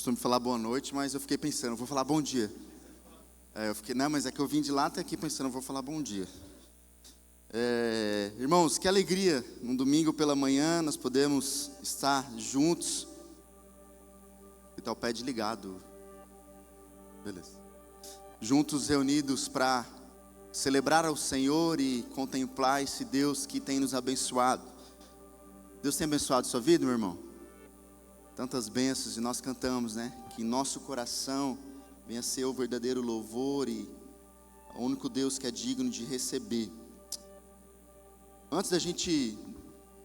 costumo falar boa noite, mas eu fiquei pensando, vou falar bom dia. Mas é que eu vim de lá até aqui pensando, vou falar bom dia. Irmãos, que alegria, num domingo pela manhã, nós podemos estar juntos. E tá o pad ligado. Beleza. Juntos, reunidos para celebrar ao Senhor e contemplar esse Deus que tem nos abençoado. Deus tem abençoado sua vida, meu irmão? Tantas bênçãos, e nós cantamos, né? Que nosso coração venha ser o verdadeiro louvor e o único Deus que é digno de receber. Antes da gente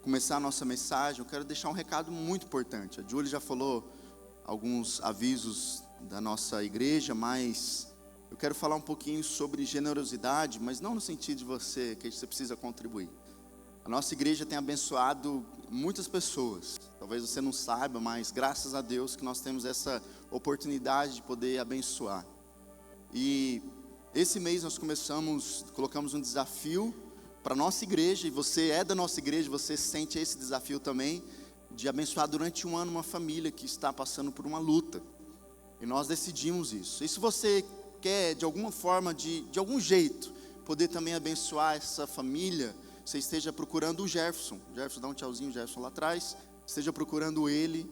começar a nossa mensagem, eu quero deixar um recado muito importante. A Júlia já falou alguns avisos da nossa igreja, mas eu quero falar um pouquinho sobre generosidade, mas não no sentido de que você precisa contribuir. A nossa igreja tem abençoado muitas pessoas. Talvez você não saiba, mas graças a Deus que nós temos essa oportunidade de poder abençoar. E esse mês nós colocamos um desafio para a nossa igreja, e você é da nossa igreja, você sente esse desafio também, de abençoar durante um ano uma família que está passando por uma luta. E nós decidimos isso. E se você quer, de alguma forma, de algum jeito, poder também abençoar essa família, você esteja procurando o Jefferson, dá um tchauzinho, Jefferson lá atrás, esteja procurando ele,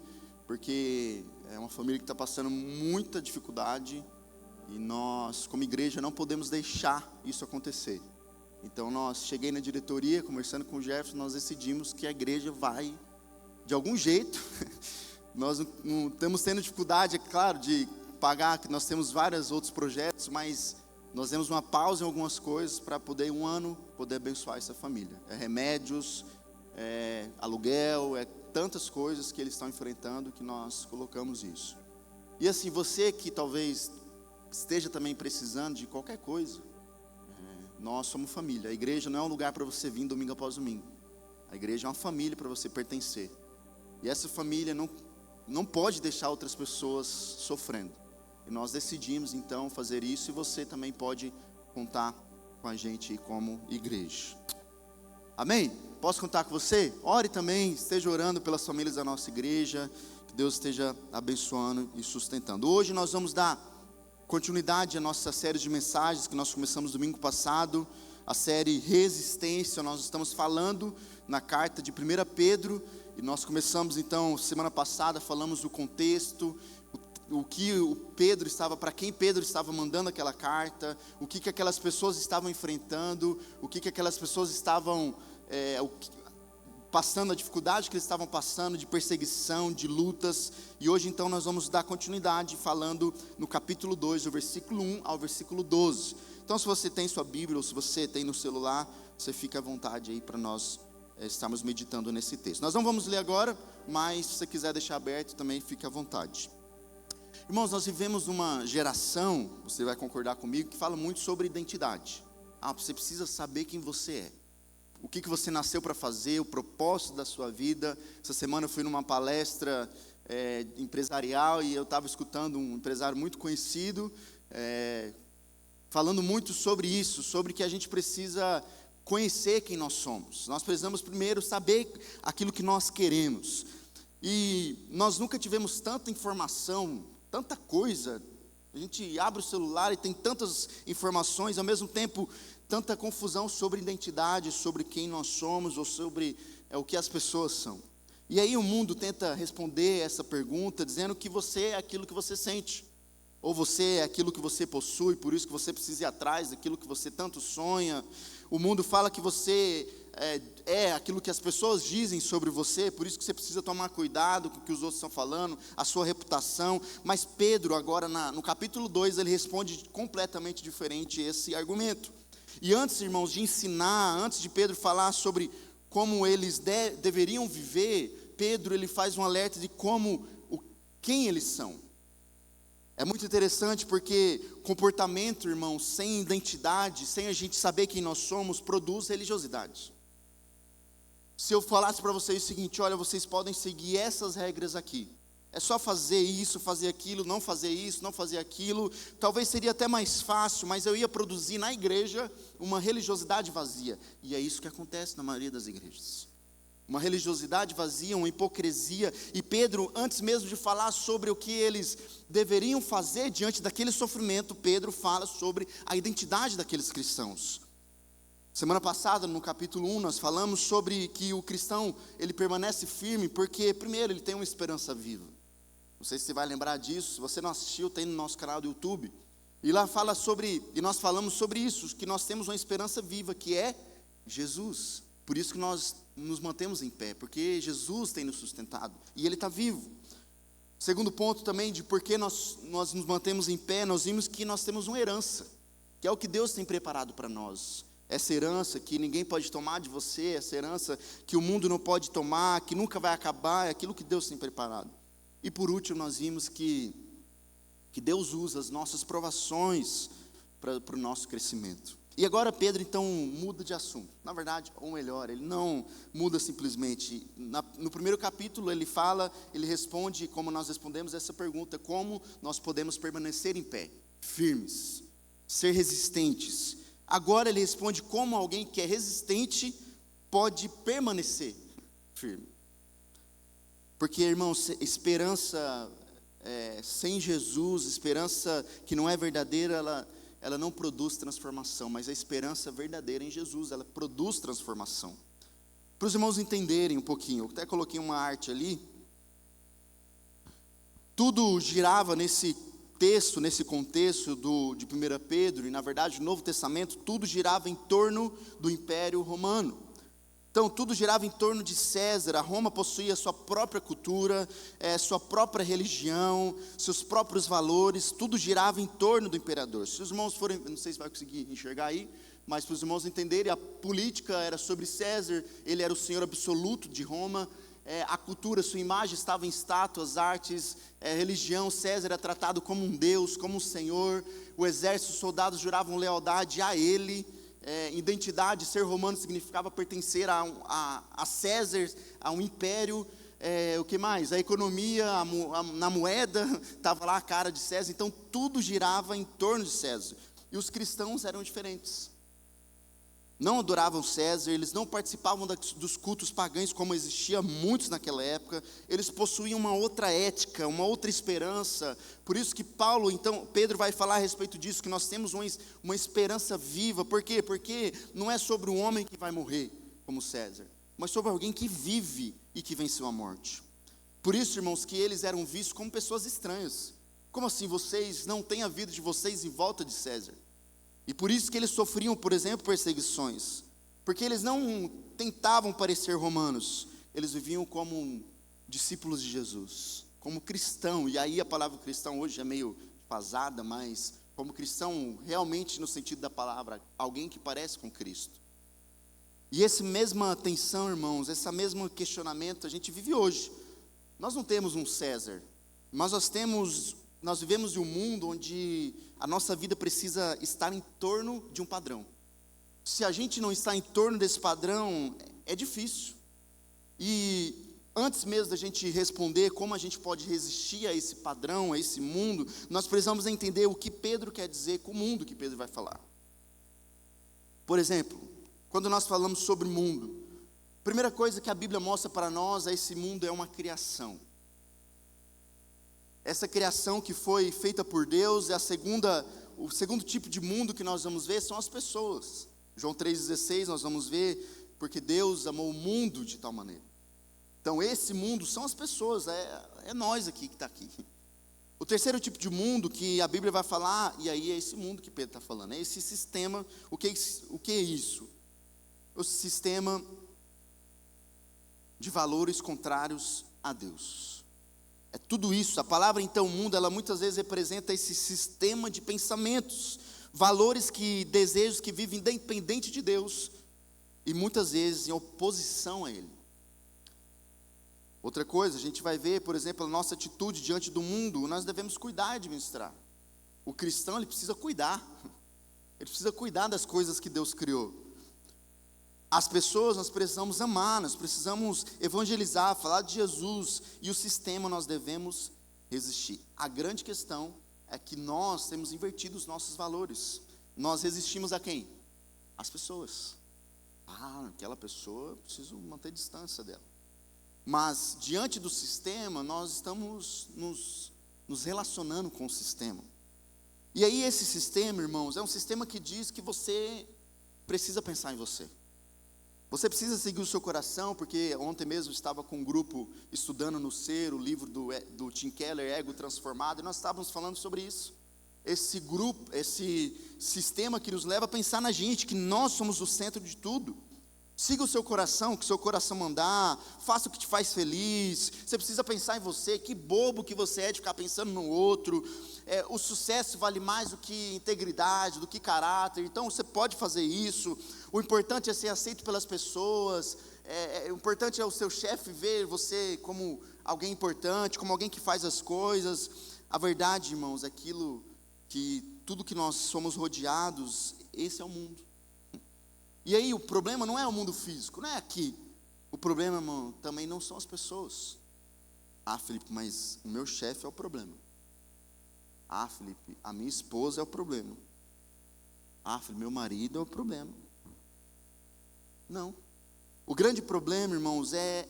porque é uma família que está passando muita dificuldade, e nós, como igreja, não podemos deixar isso acontecer. Então cheguei na diretoria, conversando com o Jefferson, nós decidimos que a igreja vai, de algum jeito, nós não estamos tendo dificuldade, é claro, de pagar, que nós temos vários outros projetos, mas nós temos uma pausa em algumas coisas para poder, um ano, poder abençoar essa família. É remédios, é aluguel, é tantas coisas que eles estão enfrentando que nós colocamos isso. E assim, você que talvez esteja também precisando de qualquer coisa, nós somos família. A igreja não é um lugar para você vir domingo após domingo. A igreja é uma família para você pertencer. E essa família não pode deixar outras pessoas sofrendo. E nós decidimos então fazer isso, e você também pode contar com a gente como igreja. Amém? Posso contar com você? Ore também, esteja orando pelas famílias da nossa igreja, que Deus esteja abençoando e sustentando. Hoje nós vamos dar continuidade à nossa série de mensagens que nós começamos domingo passado, a série Resistência. Nós estamos falando na carta de 1 Pedro, e nós começamos então, semana passada, falamos do contexto, para quem Pedro estava mandando aquela carta, o que aquelas pessoas estavam enfrentando, o que aquelas pessoas estavam passando, a dificuldade que eles estavam passando, de perseguição, de lutas. E hoje então nós vamos dar continuidade falando no capítulo 2, do versículo 1 ao versículo 12. Então, se você tem sua Bíblia ou se você tem no celular, você fica à vontade aí para nós estarmos meditando nesse texto. Nós não vamos ler agora, mas se você quiser deixar aberto também, fique à vontade. Irmãos, nós vivemos uma geração, você vai concordar comigo, que fala muito sobre identidade. Você precisa saber quem você é, o que você nasceu para fazer, o propósito da sua vida. Essa semana eu fui numa palestra empresarial, e eu estava escutando um empresário muito conhecido, falando muito sobre isso, sobre que a gente precisa conhecer quem nós somos. Nós precisamos primeiro saber aquilo que nós queremos. E nós nunca tivemos tanta informação, tanta coisa. A gente abre o celular e tem tantas informações, ao mesmo tempo tanta confusão sobre identidade, sobre quem nós somos, ou sobre o que as pessoas são. E aí o mundo tenta responder essa pergunta dizendo que você é aquilo que você sente, ou você é aquilo que você possui, por isso que você precisa ir atrás daquilo que você tanto sonha. O mundo fala que você é aquilo que as pessoas dizem sobre você, por isso que você precisa tomar cuidado com o que os outros estão falando, a sua reputação. Mas Pedro, agora no capítulo 2, ele responde completamente diferente esse argumento. E antes, irmãos, de ensinar, antes de Pedro falar sobre como eles deveriam viver, Pedro ele faz um alerta de quem eles são. É muito interessante porque comportamento, irmão, sem identidade, sem a gente saber quem nós somos, produz religiosidade. Se eu falasse para vocês o seguinte: olha, vocês podem seguir essas regras aqui, é só fazer isso, fazer aquilo, não fazer isso, não fazer aquilo, talvez seria até mais fácil, mas eu ia produzir na igreja uma religiosidade vazia. E é isso que acontece na maioria das igrejas. uma religiosidade vazia, uma hipocrisia. E Pedro, antes mesmo de falar sobre o que eles deveriam fazer diante daquele sofrimento, Pedro fala sobre a identidade daqueles cristãos. Semana passada, no capítulo 1, nós falamos sobre que o cristão, ele permanece firme porque, primeiro, ele tem uma esperança viva. Não sei se você vai lembrar disso. Se você não assistiu, tem no nosso canal do YouTube. E lá fala sobre, e nós falamos sobre isso, que nós temos uma esperança viva, que é Jesus. Por isso que nós nos mantemos em pé, porque Jesus tem nos sustentado, e Ele está vivo. Segundo ponto também, de por que nós nos mantemos em pé, nós vimos que nós temos uma herança, que é o que Deus tem preparado para nós. Essa herança que ninguém pode tomar de você, essa herança que o mundo não pode tomar, que nunca vai acabar, é aquilo que Deus tem preparado. E por último, nós vimos que Deus usa as nossas provações para o nosso crescimento. E agora Pedro então muda de assunto. Na verdade, ou melhor, ele não muda simplesmente. No primeiro capítulo ele responde como nós respondemos essa pergunta: como nós podemos permanecer em pé, firmes, ser resistentes. Agora ele responde como alguém que é resistente pode permanecer firme. Porque, irmãos, esperança sem Jesus, esperança que não é verdadeira, ela não produz transformação, mas a esperança verdadeira em Jesus, ela produz transformação. Para os irmãos entenderem um pouquinho, eu até coloquei uma arte ali. Tudo girava nesse texto, nesse contexto de 1 Pedro, e na verdade o Novo Testamento, tudo girava em torno do Império Romano. Então, tudo girava em torno de César. A Roma possuía sua própria cultura, sua própria religião, seus próprios valores, tudo girava em torno do imperador. Se os irmãos forem, não sei se vai conseguir enxergar aí, mas para os irmãos entenderem, a política era sobre César, ele era o senhor absoluto de Roma, a cultura, sua imagem estava em estátuas, artes, religião, César era tratado como um deus, como um senhor, o exército, os soldados juravam lealdade a ele. Identidade, ser romano significava pertencer a César, a um império. O que mais? A economia, na moeda, estava lá a cara de César. Então tudo girava em torno de César. E os cristãos eram diferentes. Não adoravam César, eles não participavam dos cultos pagãos como existia muitos naquela época. Eles possuíam uma outra ética, uma outra esperança. Por isso que Pedro vai falar a respeito disso, que nós temos uma esperança viva. Por quê? Porque não é sobre um homem que vai morrer, como César, mas sobre alguém que vive e que venceu a morte. Por isso, irmãos, que eles eram vistos como pessoas estranhas. Como assim vocês não têm a vida de vocês em volta de César? E por isso que eles sofriam, por exemplo, perseguições. Porque eles não tentavam parecer romanos. Eles viviam como discípulos de Jesus, como cristão. E aí a palavra cristão hoje é meio defasada, mas como cristão realmente no sentido da palavra, alguém que parece com Cristo. E essa mesma tensão, irmãos, esse mesmo questionamento a gente vive hoje. Nós não temos um César, mas nós vivemos em um mundo onde a nossa vida precisa estar em torno de um padrão. Se a gente não está em torno desse padrão, é difícil. E antes mesmo da gente responder como a gente pode resistir a esse padrão, a esse mundo, nós precisamos entender o que Pedro quer dizer com o mundo que Pedro vai falar. Por exemplo, quando nós falamos sobre mundo, a primeira coisa que a Bíblia mostra para nós é esse mundo é uma criação. Essa criação que foi feita por Deus, o segundo tipo de mundo que nós vamos ver são as pessoas. João 3,16 nós vamos ver, porque Deus amou o mundo de tal maneira. Então esse mundo são as pessoas, é nós aqui que está aqui. O terceiro tipo de mundo que a Bíblia vai falar, e aí é esse mundo que Pedro está falando, é esse sistema. O que é isso? O sistema de valores contrários a Deus. É tudo isso. A palavra então mundo, ela muitas vezes representa esse sistema de pensamentos, valores desejos que vivem independente de Deus e muitas vezes em oposição a Ele. Outra coisa, a gente vai ver, por exemplo, a nossa atitude diante do mundo, nós devemos cuidar e administrar. O cristão, ele precisa cuidar das coisas que Deus criou. As pessoas nós precisamos amar, nós precisamos evangelizar, falar de Jesus, e o sistema nós devemos resistir. A grande questão é que nós temos invertido os nossos valores. Nós resistimos a quem? As pessoas. Aquela pessoa, eu preciso manter distância dela. Mas, diante do sistema, nós estamos nos relacionando com o sistema. E aí esse sistema, irmãos, é um sistema que diz que você precisa pensar em você. Você precisa seguir o seu coração, porque ontem mesmo estava com um grupo estudando no Ser, o livro do Tim Keller, Ego Transformado, e nós estávamos falando sobre isso. Esse grupo, esse sistema que nos leva a pensar na gente, que nós somos o centro de tudo. Siga o seu coração, que o seu coração mandar, faça o que te faz feliz. Você precisa pensar em você, que bobo que você é de ficar pensando no outro. O sucesso vale mais do que integridade, do que caráter, então você pode fazer isso. O importante é ser aceito pelas pessoas, o importante é o seu chefe ver você como alguém importante, como alguém que faz as coisas. A verdade, irmãos, é aquilo que tudo que nós somos rodeados, esse é o mundo. E aí o problema não é o mundo físico, não é aqui. O problema, irmão, também não são as pessoas. Felipe, mas o meu chefe é o problema. Felipe, a minha esposa é o problema. Felipe, meu marido é o problema. Não. O grande problema, irmãos, é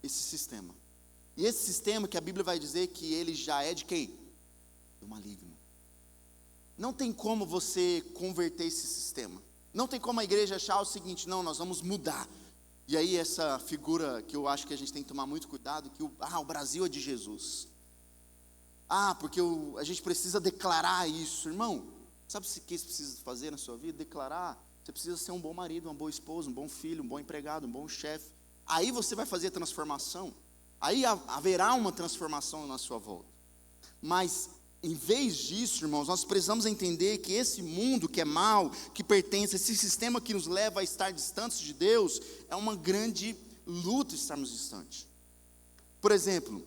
esse sistema. E esse sistema que a Bíblia vai dizer que ele já é de quem? Do maligno. Não tem como você converter esse sistema. Não tem como a igreja achar o seguinte, não, nós vamos mudar. E aí essa figura que eu acho que a gente tem que tomar muito cuidado, que o Brasil é de Jesus. Porque a gente precisa declarar isso. Irmão, sabe o que você precisa fazer na sua vida? Declarar. Você precisa ser um bom marido, uma boa esposa, um bom filho, um bom empregado, um bom chefe. Aí você vai fazer a transformação. Aí haverá uma transformação na sua volta. Mas em vez disso, irmãos, nós precisamos entender que esse mundo que é mau, que pertence a esse sistema que nos leva a estar distantes de Deus, é uma grande luta estarmos distantes. Por exemplo,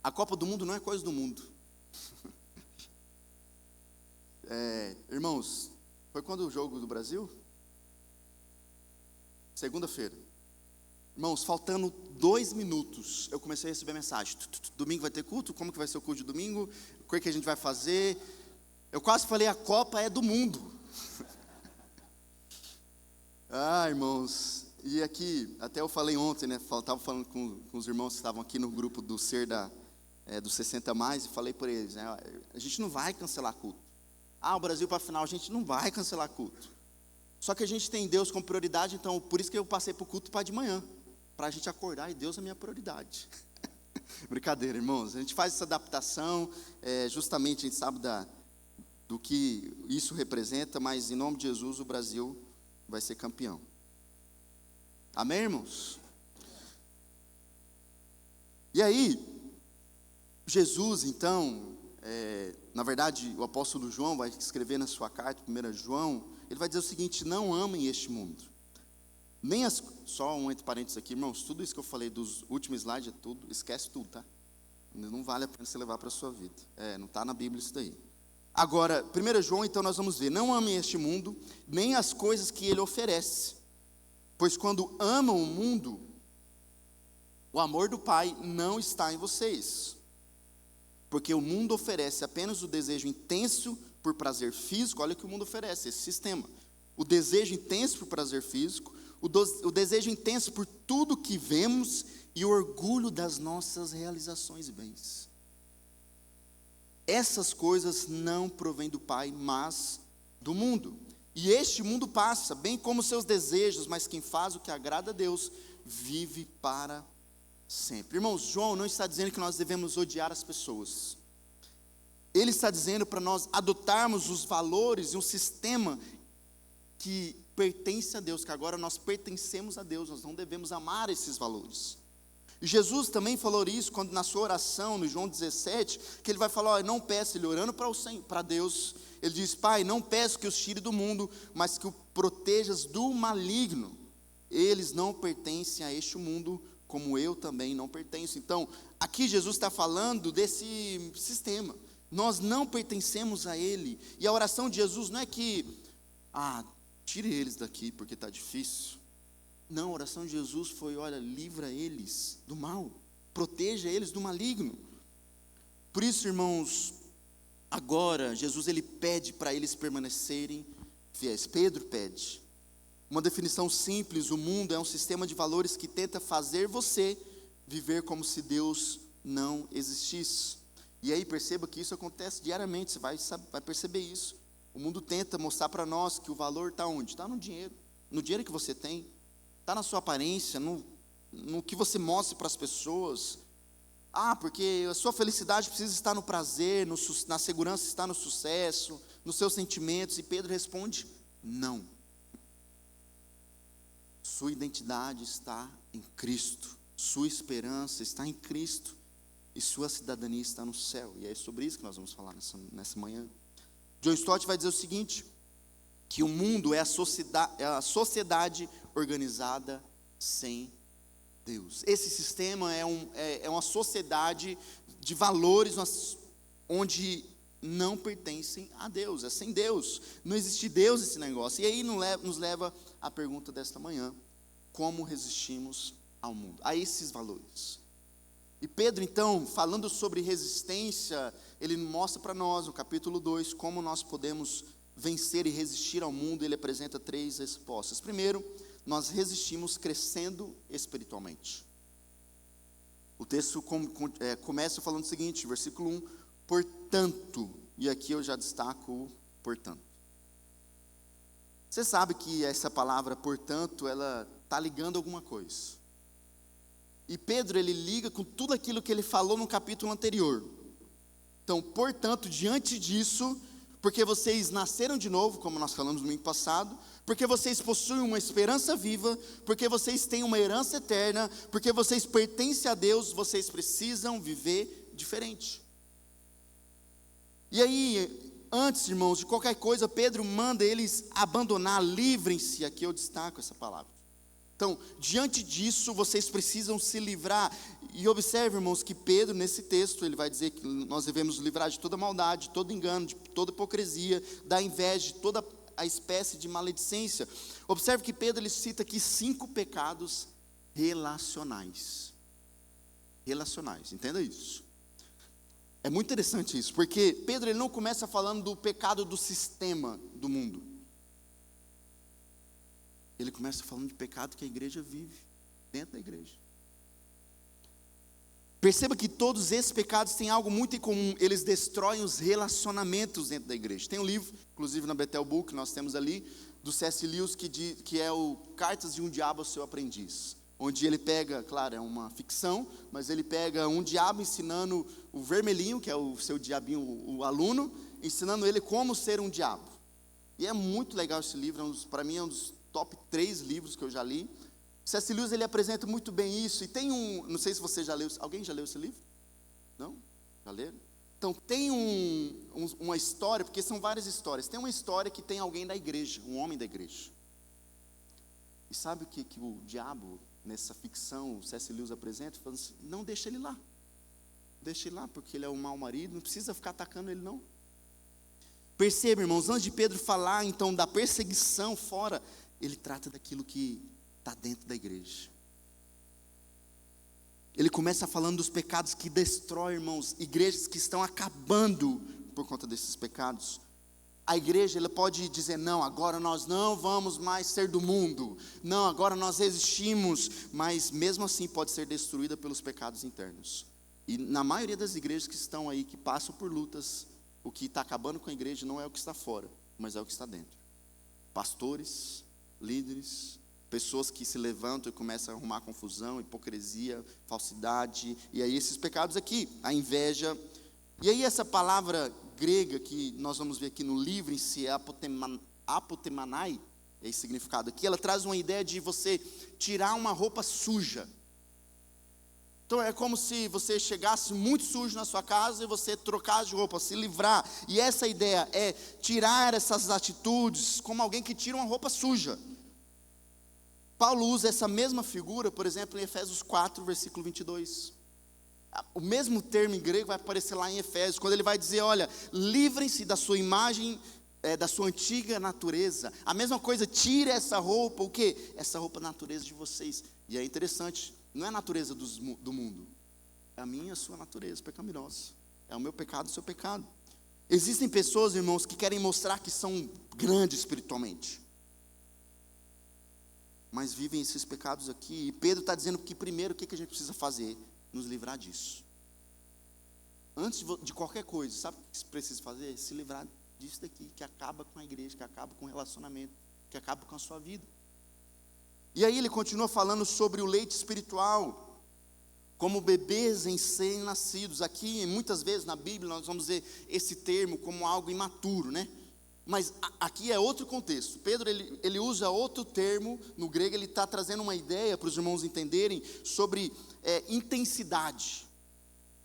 a Copa do Mundo não é coisa do mundo. Irmãos, foi quando o jogo do Brasil? Segunda-feira. Irmãos, faltando 2 minutos, eu comecei a receber mensagem. Domingo vai ter culto? Como que vai ser o culto de domingo? O que a gente vai fazer? Eu quase falei, a Copa é do mundo. Irmãos, e aqui, até eu falei ontem, né? Estava falando com os irmãos que estavam aqui no grupo do Ser dos 60 mais, e falei por eles, né? A gente não vai cancelar culto. O Brasil para a final, a gente não vai cancelar culto. Só que a gente tem Deus como prioridade, então por isso que eu passei para o culto para de manhã. Para a gente acordar, e Deus é a minha prioridade. Brincadeira, irmãos. A gente faz essa adaptação, justamente a gente sabe do que isso representa, mas em nome de Jesus o Brasil vai ser campeão. Amém, irmãos? E aí, Jesus, então, na verdade, o apóstolo João vai escrever na sua carta, 1 João, ele vai dizer o seguinte: não amem este mundo. Só um entre parênteses aqui, irmãos, tudo isso que eu falei dos últimos slides é tudo, esquece tudo, tá? Não vale a pena você levar para a sua vida. Não está na Bíblia isso daí. Agora, 1 João, então nós vamos ver, não amem este mundo, nem as coisas que ele oferece. Pois quando amam o mundo, o amor do Pai não está em vocês. Porque o mundo oferece apenas o desejo intenso por prazer físico, olha o que o mundo oferece, esse sistema. O desejo intenso por prazer físico, o desejo intenso por tudo que vemos e o orgulho das nossas realizações e bens. Essas coisas não provêm do Pai, mas do mundo. E este mundo passa, bem como seus desejos, mas quem faz o que agrada a Deus, vive para sempre. Irmãos, João não está dizendo que nós devemos odiar as pessoas. Ele está dizendo para nós adotarmos os valores e um sistema que pertence a Deus, que agora nós pertencemos a Deus, nós não devemos amar esses valores. E Jesus também falou isso quando na sua oração, no João 17, que ele vai falar, não peça, ele orando para Deus, ele diz, Pai, não peço que os tire do mundo, mas que o protejas do maligno. Eles não pertencem a este mundo, como eu também não pertenço. Então, aqui Jesus está falando desse sistema. Nós não pertencemos a ele. E a oração de Jesus não é que, tire eles daqui porque está difícil. Não, a oração de Jesus foi, olha, livra eles do mal, proteja eles do maligno. Por isso, irmãos, agora Jesus ele pede para eles permanecerem fiéis. Pedro pede, Uma definição simples: o mundo é um sistema de valores que tenta fazer você viver como se Deus não existisse. E aí perceba que isso acontece diariamente, você vai perceber isso. O mundo tenta mostrar para nós que o valor está onde? Está no dinheiro que você tem, está na sua aparência, no que você mostra para as pessoas. Porque a sua felicidade precisa estar no prazer, na segurança está no sucesso, nos seus sentimentos. E Pedro responde: não. Sua identidade está em Cristo, sua esperança está em Cristo, e sua cidadania está no céu. E é sobre isso que nós vamos falar nessa manhã. John Stott vai dizer o seguinte: que o mundo é a sociedade organizada sem Deus. Esse sistema é uma sociedade de valores onde não pertencem a Deus, é sem Deus, não existe Deus esse negócio. E aí nos leva à pergunta desta manhã: como resistimos ao mundo, a esses valores? E Pedro, então, falando sobre resistência, ele mostra para nós, no capítulo 2, como nós podemos vencer e resistir ao mundo. Ele apresenta 3 respostas. Primeiro, nós resistimos crescendo espiritualmente. O texto começa falando o seguinte, versículo 1: portanto, e aqui eu já destaco o portanto. Você sabe que essa palavra portanto, ela está ligando alguma coisa. E Pedro, ele liga com tudo aquilo que ele falou no capítulo anterior. Então, portanto, diante disso, porque vocês nasceram de novo, como nós falamos no domingo passado, porque vocês possuem uma esperança viva, porque vocês têm uma herança eterna, porque vocês pertencem a Deus, vocês precisam viver diferente. E aí, antes, irmãos, de qualquer coisa, Pedro manda eles abandonar, livrem-se, aqui eu destaco essa palavra. Então, diante disso, vocês precisam se livrar. E observe, irmãos, que Pedro, nesse texto, ele vai dizer que nós devemos livrar de toda maldade, de todo engano, de toda hipocrisia, da inveja, de toda a espécie de maledicência. Observe que Pedro, ele cita aqui 5 pecados relacionais. Relacionais, entenda isso. É muito interessante isso, porque Pedro, ele não começa falando do pecado do sistema do mundo. Ele começa falando de pecado que a igreja vive, dentro da igreja. Perceba que todos esses pecados têm algo muito em comum: eles destroem os relacionamentos dentro da igreja. Tem um livro, inclusive na Bethel Book, nós temos ali, do C.S. Lewis, que é o Cartas de um Diabo ao Seu Aprendiz. Onde ele pega, claro, é uma ficção, mas ele pega um diabo ensinando o vermelhinho, que é o seu diabinho, o aluno, ensinando ele como ser um diabo. E é muito legal esse livro, para mim é um dos top 3 livros que eu já li. C.S. Lewis, ele apresenta muito bem isso. E tem não sei se você já leu, alguém já leu esse livro? Não? Já leram? Então tem uma história, porque são várias histórias. Tem uma história que tem alguém da igreja, um homem da igreja. E sabe o que o diabo, nessa ficção, o C.S. Lewis apresenta? Falando assim: não, deixa ele lá. Deixa ele lá, porque ele é um mau marido, não precisa ficar atacando ele não. Perceba, irmãos, antes de Pedro falar então da perseguição fora, ele trata daquilo que está dentro da igreja. Ele começa falando dos pecados que destroem, irmãos, igrejas que estão acabando por conta desses pecados. A igreja, ela pode dizer: não, agora nós não vamos mais ser do mundo, não, agora nós resistimos, mas mesmo assim pode ser destruída pelos pecados internos. E na maioria das igrejas que estão aí, que passam por lutas, o que está acabando com a igreja não é o que está fora, mas é o que está dentro. Pastores, líderes, pessoas que se levantam e começam a arrumar confusão, hipocrisia, falsidade, e aí esses pecados aqui, a inveja. E aí essa palavra grega que nós vamos ver aqui no livro em si, apotemanai, é esse significado aqui, ela traz uma ideia de você tirar uma roupa suja. Então é como se você chegasse muito sujo na sua casa e você trocasse de roupa, se livrar. E essa ideia é tirar essas atitudes como alguém que tira uma roupa suja. Paulo usa essa mesma figura, por exemplo, em Efésios 4, versículo 22. O mesmo termo em grego vai aparecer lá em Efésios, quando ele vai dizer: olha, livrem-se da sua imagem, da sua antiga natureza. A mesma coisa, tire essa roupa, o quê? Essa roupa natureza de vocês. E é interessante, não é a natureza do mundo, é a minha e a sua natureza pecaminosa. É o meu pecado, o seu pecado. Existem pessoas, irmãos, que querem mostrar que são grandes espiritualmente. mas vivem esses pecados aqui. E Pedro está dizendo que primeiro o que a gente precisa fazer? Nos livrar disso. Antes de qualquer coisa, sabe o que se precisa fazer? Se livrar disso daqui, que acaba com a igreja, que acaba com o relacionamento, que acaba com a sua vida. E aí ele continua falando sobre o leite espiritual, como bebês recém-nascidos. Aqui, muitas vezes na Bíblia, nós vamos ver esse termo como algo imaturo, né? Mas aqui é outro contexto. Pedro, ele usa outro termo, no grego ele está trazendo uma ideia para os irmãos entenderem sobre intensidade.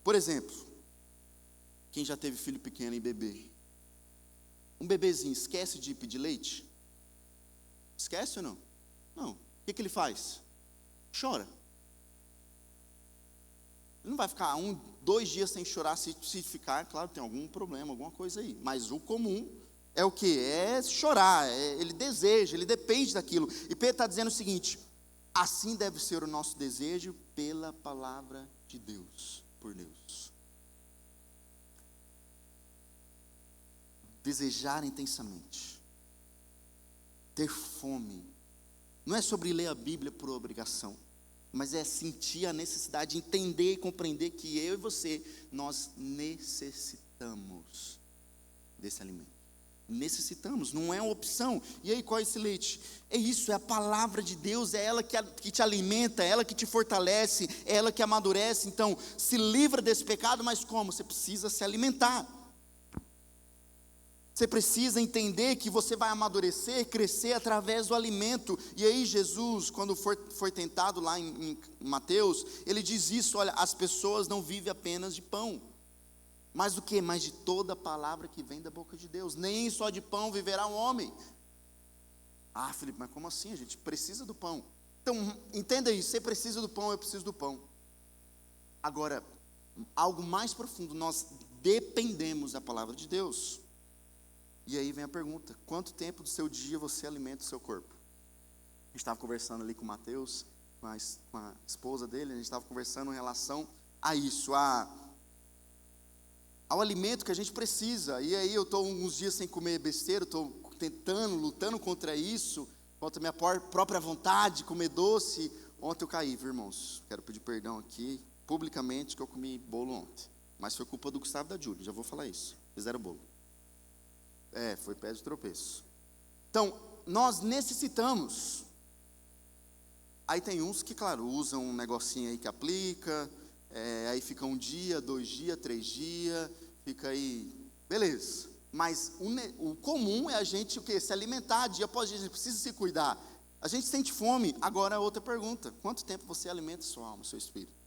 Por exemplo, quem já teve filho pequeno e bebê? Um bebezinho esquece de pedir leite? Esquece ou não? Não. O que ele faz? Chora. Ele não vai ficar 2 dias sem chorar, se ficar, claro, tem algum problema, alguma coisa aí. Mas o comum é o quê? É chorar, ele deseja, ele depende daquilo. E Pedro está dizendo o seguinte: assim deve ser o nosso desejo pela palavra de Deus, por Deus. Desejar intensamente, ter fome. Não é sobre ler a Bíblia por obrigação, mas é sentir a necessidade de entender e compreender que eu e você, nós necessitamos desse alimento. Necessitamos, não é uma opção. E aí, qual é esse leite? É isso, é a palavra de Deus, é ela que te alimenta, é ela que te fortalece, é ela que amadurece. Então, se livra desse pecado, mas como? Você precisa se alimentar. Você precisa entender que você vai amadurecer, crescer através do alimento. E aí Jesus, quando foi tentado lá em Mateus, ele diz isso: olha, as pessoas não vivem apenas de pão. Mas do que? Mas de toda palavra que vem da boca de Deus. Nem só de pão viverá um homem. Ah, Felipe, mas como assim? A gente precisa do pão. Então, entenda isso, você precisa do pão, eu preciso do pão. Agora, algo mais profundo, nós dependemos da palavra de Deus. E aí vem a pergunta: quanto tempo do seu dia você alimenta o seu corpo? A gente estava conversando ali com o Mateus, com a esposa dele, a gente estava conversando em relação a isso, ao alimento que a gente precisa. E aí eu estou uns dias sem comer besteira, estou lutando contra isso, contra a minha própria vontade de comer doce. Ontem eu caí, viu, irmãos? Quero pedir perdão aqui, publicamente, que eu comi bolo ontem. Mas foi culpa do Gustavo e da Júlia, já vou falar isso. Fizeram bolo. Foi pé de tropeço. Então, nós necessitamos. Aí tem uns que, claro, usam um negocinho aí que aplica, aí fica 1 dia, 2 dias, 3 dias, fica aí, beleza. Mas o comum é a gente o quê? Se alimentar dia após dia, a gente precisa se cuidar. A gente sente fome. Agora outra pergunta: quanto tempo você alimenta sua alma, seu espírito?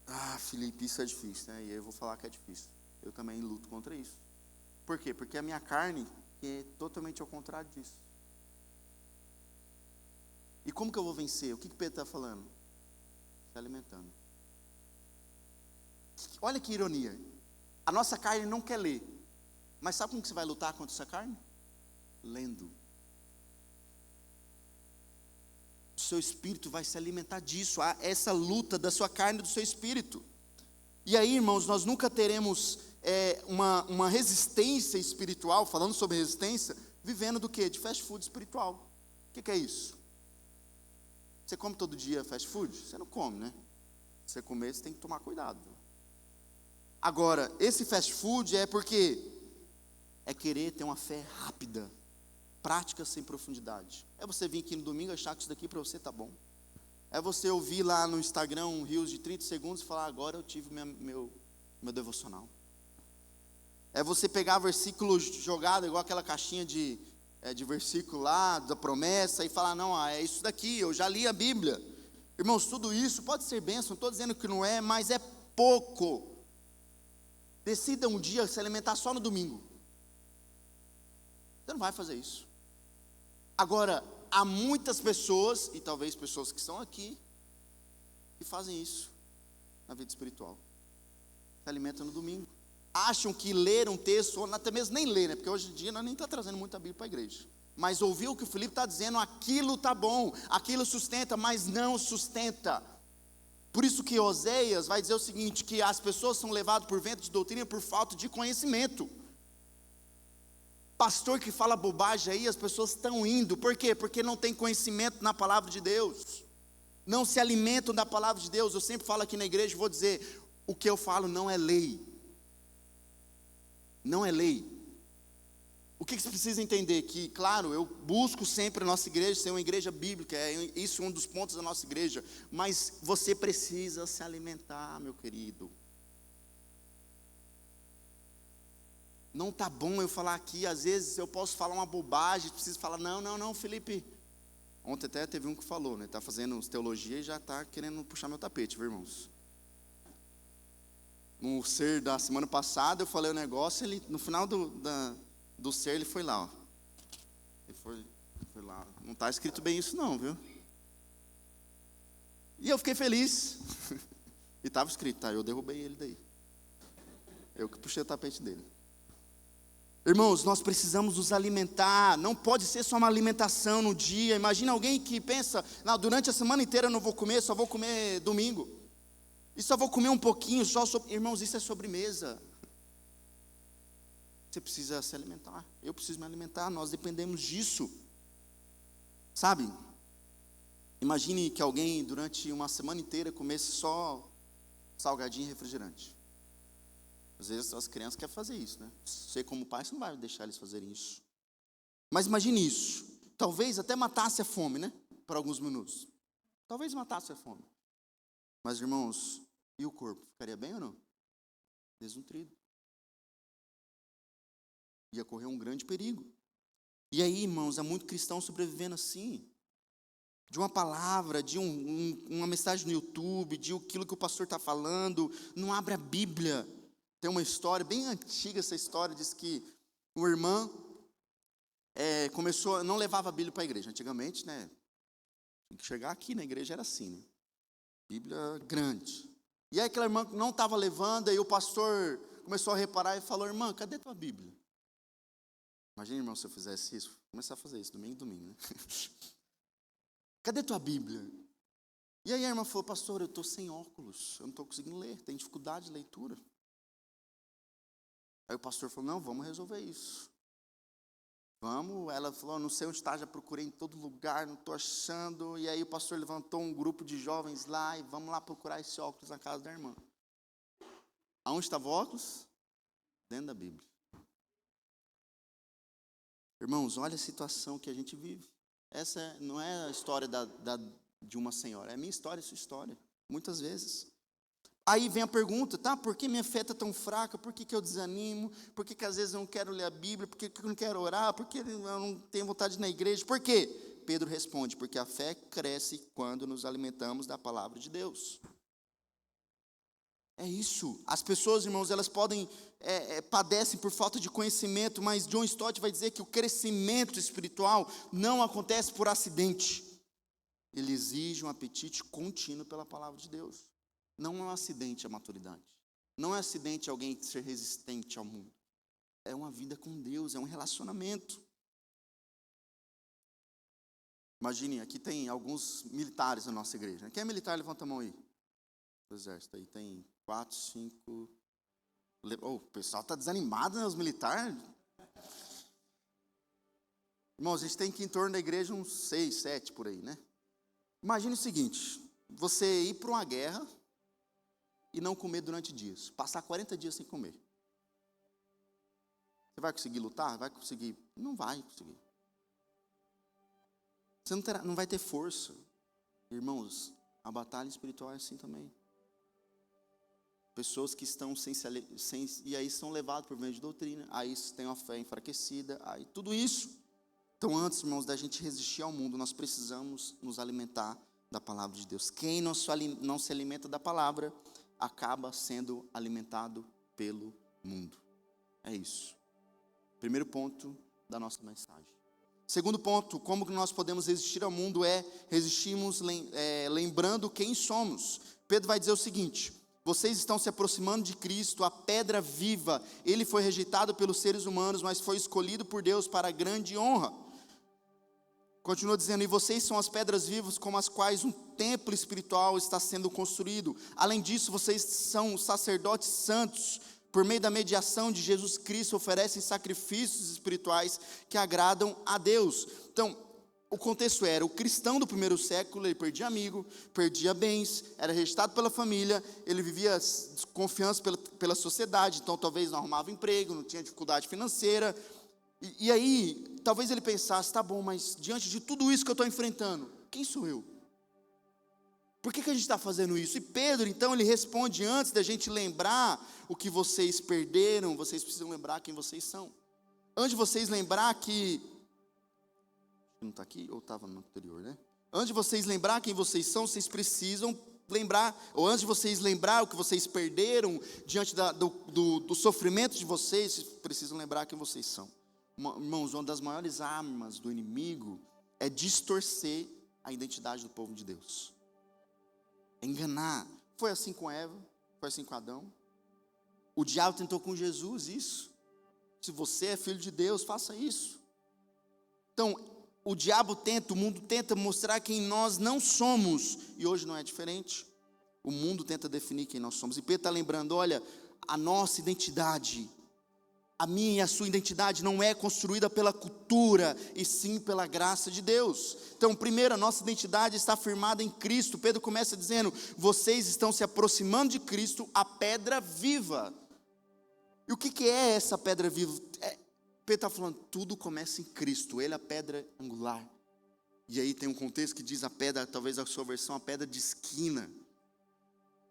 Ah, Felipe, isso é difícil, né? E aí eu vou falar que é difícil. Eu também luto contra isso. Por quê? Porque a minha carne é totalmente ao contrário disso. E como que eu vou vencer? O que Pedro está falando? Se alimentando. Olha que ironia. A nossa carne não quer ler. Mas sabe como que você vai lutar contra essa carne? Lendo. O seu espírito vai se alimentar disso. Há essa luta da sua carne e do seu espírito. E aí, irmãos, nós nunca teremos uma resistência espiritual, falando sobre resistência, vivendo do quê? De fast food espiritual. O que é isso? Você come todo dia fast food? Você não come, né? Se você comer, você tem que tomar cuidado. Agora, esse fast food é porque é querer ter uma fé rápida, prática sem profundidade. É você vir aqui no domingo e achar que isso daqui para você tá bom. É você ouvir lá no Instagram um reels de 30 segundos e falar: agora eu tive meu devocional. É você pegar versículo jogado, igual aquela caixinha de versículo lá, da promessa, e falar: não, é isso daqui, eu já li a Bíblia. Irmãos, tudo isso pode ser bênção, não estou dizendo que não é, mas é pouco. Decida um dia se alimentar só no domingo. Você não vai fazer isso. Agora, há muitas pessoas, e talvez pessoas que estão aqui, que fazem isso na vida espiritual. Se alimentam no domingo. Acham que ler um texto, ou até mesmo nem ler, né? Porque hoje em dia nós nem está trazendo muita Bíblia para a igreja. Mas ouvir o que o Felipe está dizendo, aquilo está bom, aquilo sustenta, mas não sustenta. Por isso que Oséias vai dizer o seguinte, que as pessoas são levadas por vento de doutrina por falta de conhecimento. pastor que fala bobagem aí, as pessoas estão indo. Por quê? Porque não tem conhecimento na palavra de Deus. Não se alimentam da palavra de Deus. Eu sempre falo aqui na igreja, vou dizer, o que eu falo não é lei. Não é lei. O que você precisa entender? Que, claro, eu busco sempre a nossa igreja ser uma igreja bíblica, isso é um dos pontos da nossa igreja, mas você precisa se alimentar, meu querido. Não está bom eu falar aqui, às vezes eu posso falar uma bobagem, preciso falar, não, Felipe. Ontem até teve um que falou, né? Está fazendo teologia e já está querendo puxar meu tapete, viu, irmãos? No ser da semana passada eu falei o negócio, ele, no final do ser ele foi lá, ó. Ele foi lá. Não está escrito bem isso não, viu? E eu fiquei feliz. E estava escrito, tá? Eu derrubei ele daí. Eu que puxei o tapete dele. Irmãos, nós precisamos nos alimentar. Não pode ser só uma alimentação no dia. Imagina alguém que pensa, não, durante a semana inteira eu não vou comer, só vou comer domingo. E só vou comer um pouquinho, irmãos, isso é sobremesa. Você precisa se alimentar, eu preciso me alimentar, nós dependemos disso. Sabe? Imagine que alguém durante uma semana inteira comesse só salgadinho e refrigerante. Às vezes as crianças querem fazer isso, né? Você como pai, você não vai deixar eles fazerem isso. Mas imagine isso, talvez até matasse a fome, né? Por alguns minutos. Talvez matasse a fome. Mas irmãos, e o corpo? Ficaria bem ou não? Desnutrido. Ia correr um grande perigo. E aí, irmãos, há muito cristão sobrevivendo assim. De uma palavra, de uma mensagem no YouTube, de aquilo que o pastor está falando, não abre a Bíblia. Tem uma história, bem antiga essa história, diz que uma irmã não levava a Bíblia para a igreja. Antigamente, né? Tinha que chegar aqui na igreja, era assim, né? Bíblia grande. E aí aquela irmã não estava levando, aí o pastor começou a reparar e falou, irmã, cadê tua Bíblia? Imagina, irmão, se eu fizesse isso, começar a fazer isso, domingo, né? Cadê tua Bíblia? E aí a irmã falou, pastor, eu estou sem óculos, eu não estou conseguindo ler, tenho dificuldade de leitura. Aí o pastor falou, não, vamos resolver isso. Vamos, ela falou, não sei onde está, já procurei em todo lugar, não estou achando. E aí o pastor levantou um grupo de jovens lá e vamos lá procurar esse óculos na casa da irmã. Aonde estava o óculos? Dentro da Bíblia. Irmãos, olha a situação que a gente vive. Essa não é a história de uma senhora, é a minha história, a sua história, muitas vezes. Aí vem a pergunta, tá? Por que minha fé está tão fraca? Por que eu desanimo? Por que às vezes eu não quero ler a Bíblia? Por que eu não quero orar? Por que eu não tenho vontade de ir na igreja? Por quê? Pedro responde, porque a fé cresce quando nos alimentamos da palavra de Deus. É isso. As pessoas, irmãos, elas padecem por falta de conhecimento, mas John Stott vai dizer que o crescimento espiritual não acontece por acidente. Ele exige um apetite contínuo pela palavra de Deus. Não é um acidente a maturidade. Não é um acidente alguém ser resistente ao mundo. É uma vida com Deus, é um relacionamento. Imagine, aqui tem alguns militares na nossa igreja. Quem é militar, levanta a mão aí. Do exército, aí tem 4, 5... o pessoal está desanimado, né, os militares. Irmãos, a gente tem que ir em torno da igreja uns 6, 7 por aí, né? Imagine o seguinte, você ir para uma guerra e não comer durante dias, passar 40 dias sem comer. Você vai conseguir lutar? Vai conseguir? Não vai conseguir. Você não vai ter força. Irmãos, a batalha espiritual é assim também. Pessoas que estão e aí são levados por meio de doutrina, aí tem uma fé enfraquecida, aí tudo isso. Então antes, irmãos, da gente resistir ao mundo, nós precisamos nos alimentar da palavra de Deus. Quem não se alimenta da palavra, acaba sendo alimentado pelo mundo. É isso. Primeiro ponto da nossa mensagem. Segundo ponto, como que nós podemos resistir ao mundo resistimos lembrando quem somos. Pedro vai dizer o seguinte, vocês estão se aproximando de Cristo, a pedra viva. Ele foi rejeitado pelos seres humanos, mas foi escolhido por Deus para a grande honra. Continua dizendo, e vocês são as pedras vivas com as quais um templo espiritual está sendo construído. Além disso, vocês são sacerdotes santos, por meio da mediação de Jesus Cristo, oferecem sacrifícios espirituais que agradam a Deus. Então, o contexto era, o cristão do primeiro século, ele perdia amigo, perdia bens, era rejeitado pela família, ele vivia desconfiança pela sociedade, então talvez não arrumava emprego, não tinha dificuldade financeira, e aí, talvez ele pensasse, tá bom, mas diante de tudo isso que eu estou enfrentando, quem sou eu? Por que a gente está fazendo isso? E Pedro, então, ele responde, antes da gente lembrar o que vocês perderam, vocês precisam lembrar quem vocês são. Antes de vocês lembrar que... Não está aqui? Ou estava no anterior, né? Antes de vocês lembrar quem vocês são, vocês precisam lembrar, ou antes de vocês lembrar o que vocês perderam, diante do sofrimento de vocês precisam lembrar quem vocês são. Irmãos, uma das maiores armas do inimigo é distorcer a identidade do povo de Deus. É enganar. Foi assim com Eva, foi assim com Adão. O diabo tentou com Jesus isso. Se você é filho de Deus, faça isso. Então, o diabo tenta, o mundo tenta mostrar quem nós não somos, e hoje não é diferente. O mundo tenta definir quem nós somos, e Pedro está lembrando, olha, a nossa identidade, a minha e a sua identidade não é construída pela cultura, e sim pela graça de Deus. Então, primeiro, a nossa identidade está firmada em Cristo. Pedro começa dizendo, vocês estão se aproximando de Cristo, a pedra viva. E o que é essa pedra viva? Pedro está falando, tudo começa em Cristo, Ele é a pedra angular. E aí tem um contexto que diz a pedra, talvez a sua versão, a pedra de esquina.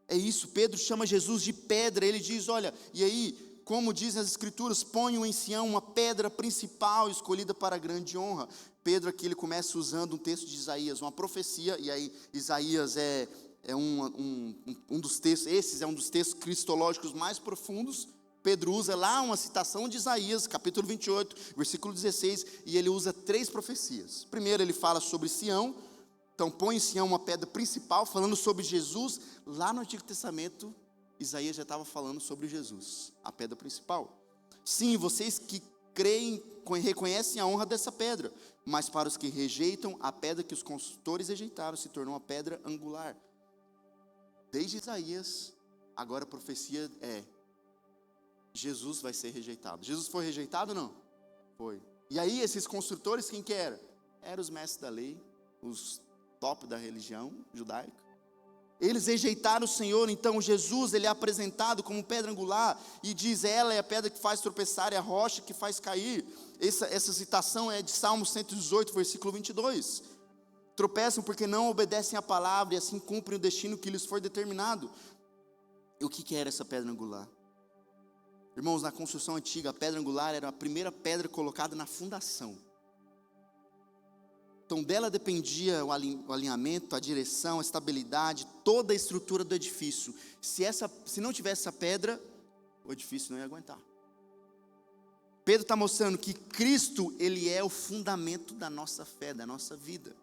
É isso, Pedro chama Jesus de pedra, ele diz, olha, e aí, como dizem as escrituras, ponham em Sião uma pedra principal, escolhida para grande honra. Pedro aqui, ele começa usando um texto de Isaías, uma profecia, e aí Isaías é um dos textos, esses é um dos textos cristológicos mais profundos. Pedro usa lá uma citação de Isaías, capítulo 28, versículo 16, e ele usa 3 profecias. Primeiro ele fala sobre Sião, então põe em Sião uma pedra principal, falando sobre Jesus. Lá no Antigo Testamento, Isaías já estava falando sobre Jesus, a pedra principal. Sim, vocês que creem, reconhecem a honra dessa pedra, mas para os que rejeitam, a pedra que os construtores rejeitaram se tornou uma pedra angular. Desde Isaías, agora a profecia é, Jesus vai ser rejeitado. Jesus foi rejeitado ou não? Foi. E aí esses construtores, quem que era? Eram os mestres da lei, os top da religião judaica. Eles rejeitaram o Senhor, então Jesus, ele é apresentado como pedra angular, e diz, ela é a pedra que faz tropeçar, é a rocha que faz cair. Essa citação é de Salmo 118, versículo 22. Tropeçam porque não obedecem à palavra, e assim cumprem o destino que lhes foi determinado. E o que era essa pedra angular? Irmãos, na construção antiga, a pedra angular era a primeira pedra colocada na fundação. Então dela dependia o alinhamento, a direção, a estabilidade, toda a estrutura do edifício. Se não tivesse essa pedra, o edifício não ia aguentar. Pedro está mostrando que Cristo, ele é o fundamento da nossa fé, da nossa vida.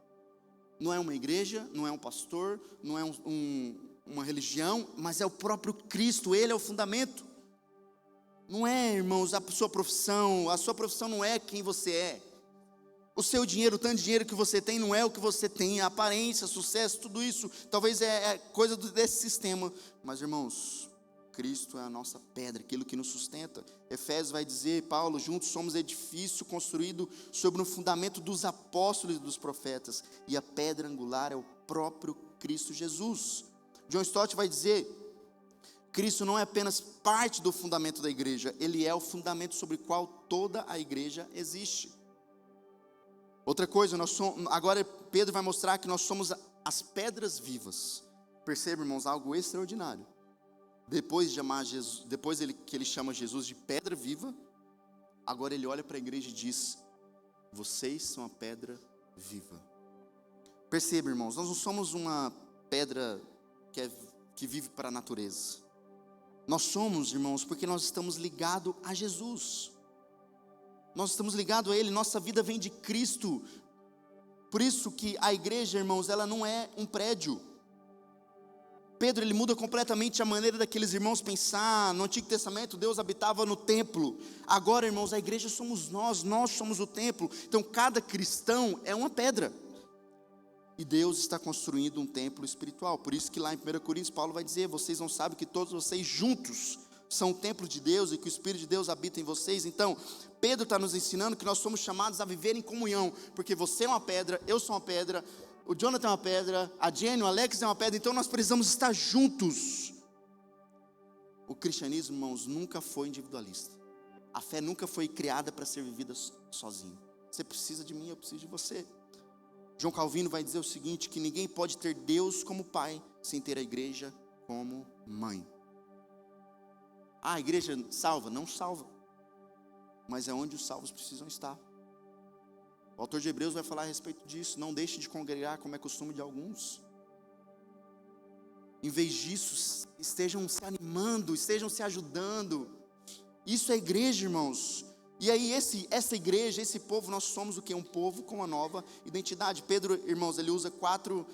Não é uma igreja, não é um pastor, não é uma religião, mas é o próprio Cristo, ele é o fundamento. Não é, irmãos, a sua profissão não é quem você é. O seu dinheiro, o tanto de dinheiro que você tem, não é o que você tem, a aparência, sucesso, tudo isso, talvez é coisa desse sistema. Mas, irmãos, Cristo é a nossa pedra, aquilo que nos sustenta. Efésios vai dizer, Paulo, juntos somos edifício construído sobre o fundamento dos apóstolos e dos profetas, e a pedra angular é o próprio Cristo Jesus. John Stott vai dizer, Cristo não é apenas parte do fundamento da igreja, ele é o fundamento sobre o qual toda a igreja existe. Outra coisa, agora Pedro vai mostrar que nós somos as pedras vivas. Perceba, irmãos, algo extraordinário. Depois que ele chama Jesus de pedra viva, agora ele olha para a igreja e diz, vocês são a pedra viva. Perceba, irmãos, nós não somos uma pedra que vive para a natureza. Nós somos, irmãos, porque nós estamos ligados a Jesus. Nós estamos ligados a Ele, nossa vida vem de Cristo. Por isso que a igreja, irmãos, ela não é um prédio. Pedro, ele muda completamente a maneira daqueles irmãos pensar. No Antigo Testamento, Deus habitava no templo. Agora, irmãos, a igreja somos nós somos o templo. Então, cada cristão é uma pedra. E Deus está construindo um templo espiritual. Por isso que lá em 1 Coríntios, Paulo vai dizer, vocês não sabem que todos vocês juntos são o templo de Deus e que o Espírito de Deus habita em vocês. Então, Pedro está nos ensinando que nós somos chamados a viver em comunhão, porque você é uma pedra, eu sou uma pedra, o Jonathan é uma pedra, a Jenny, o Alex é uma pedra, então nós precisamos estar juntos. O cristianismo, irmãos, nunca foi individualista. A fé nunca foi criada para ser vivida sozinho. Você precisa de mim, eu preciso de você. João Calvino vai dizer o seguinte, que ninguém pode ter Deus como pai sem ter a igreja como mãe. A igreja salva? Não salva. Mas é onde os salvos precisam estar. O autor de Hebreus vai falar a respeito disso. Não deixe de congregar, como é costume de alguns. Em vez disso, estejam se animando, estejam se ajudando. Isso é igreja, irmãos. E aí essa igreja, esse povo, nós somos o que? Um povo com uma nova identidade. Pedro, irmãos, ele usa 4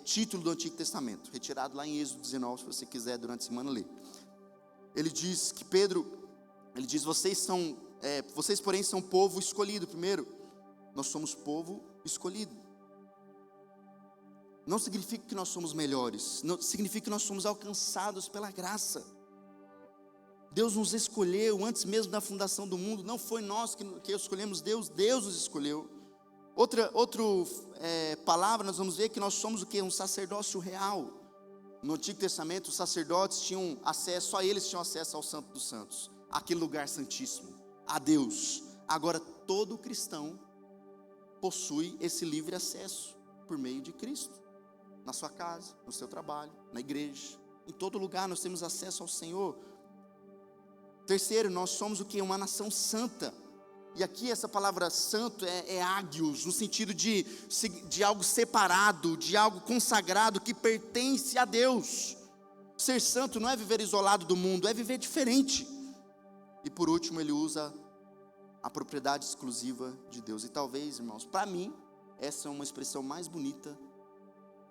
títulos do Antigo Testamento, retirado lá em Êxodo 19, se você quiser durante a semana ler. Ele diz que ele diz, vocês porém são povo escolhido. Primeiro, nós somos povo escolhido. Não significa que nós somos melhores, não significa que nós somos alcançados pela graça. Deus nos escolheu antes mesmo da fundação do mundo. Não foi nós que escolhemos Deus, Deus nos escolheu. Outra palavra, nós vamos ver que nós somos o que? Um sacerdócio real. No Antigo Testamento, os sacerdotes tinham acesso, só eles tinham acesso ao Santo dos Santos, aquele lugar santíssimo, a Deus. Agora todo cristão possui esse livre acesso por meio de Cristo. Na sua casa, no seu trabalho, na igreja, em todo lugar nós temos acesso ao Senhor. Terceiro, nós somos o que? Uma nação santa. E aqui essa palavra santo é ágios, no sentido de algo separado, de algo consagrado que pertence a Deus. Ser santo não é viver isolado do mundo, é viver diferente. E por último, ele usa a propriedade exclusiva de Deus. E talvez, irmãos, para mim, essa é uma expressão mais bonita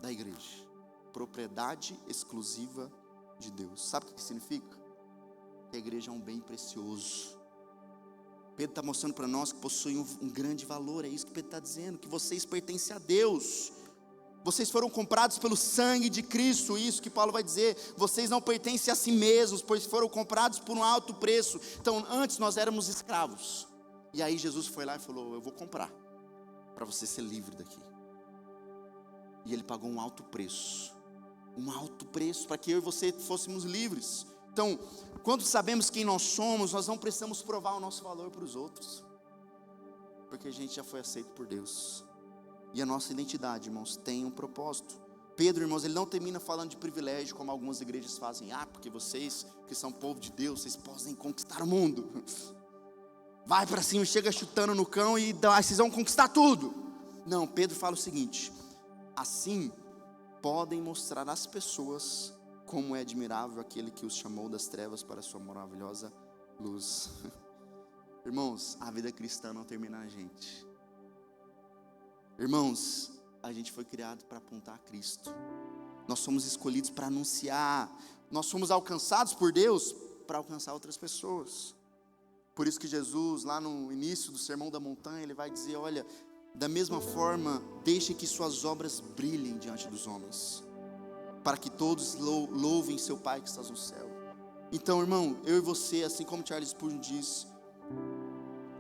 da igreja. Propriedade exclusiva de Deus. Sabe o que significa? Que a igreja é um bem precioso. Pedro está mostrando para nós que possui um grande valor. É isso que Pedro está dizendo, que vocês pertencem a Deus. Vocês foram comprados pelo sangue de Cristo. Isso que Paulo vai dizer, vocês não pertencem a si mesmos, pois foram comprados por um alto preço. Então antes nós éramos escravos, e aí Jesus foi lá e falou, eu vou comprar, para você ser livre daqui. E ele pagou um alto preço para que eu e você fôssemos livres. Então, quando sabemos quem nós somos, nós não precisamos provar o nosso valor para os outros, porque a gente já foi aceito por Deus. E a nossa identidade, irmãos, tem um propósito. Pedro, irmãos, ele não termina falando de privilégio, como algumas igrejas fazem. Porque vocês, que são povo de Deus, vocês podem conquistar o mundo. Vai para cima, chega chutando no cão e vocês vão conquistar tudo. Não, Pedro fala o seguinte: assim podem mostrar às pessoas como é admirável aquele que os chamou das trevas para a sua maravilhosa luz. Irmãos, a vida cristã não termina na gente. Irmãos, a gente foi criado para apontar a Cristo. Nós somos escolhidos para anunciar. Nós somos alcançados por Deus para alcançar outras pessoas. Por isso que Jesus, lá no início do Sermão da Montanha, ele vai dizer, olha, da mesma forma, deixe que suas obras brilhem diante dos homens, para que todos louvem seu Pai que está no céu. Então, irmão, eu e você, assim como Charles Spurgeon diz,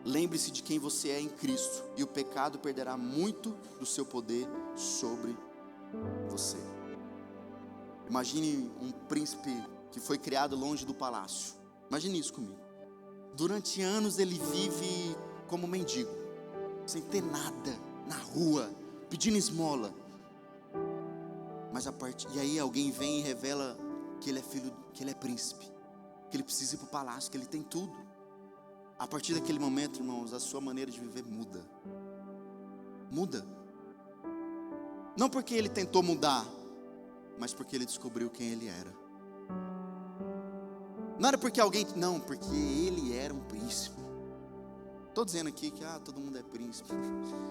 lembre-se de quem você é em Cristo, e o pecado perderá muito do seu poder sobre você. Imagine um príncipe que foi criado longe do palácio. Imagine isso comigo. Durante anos ele vive como mendigo, sem ter nada, na rua, pedindo esmola. E aí alguém vem e revela que ele é filho, que ele é príncipe, que ele precisa ir para o palácio, que ele tem tudo. A partir daquele momento, irmãos, a sua maneira de viver muda. Não porque ele tentou mudar, mas porque ele descobriu quem ele era. Não era porque porque ele era um príncipe. Estou dizendo aqui que todo mundo é príncipe.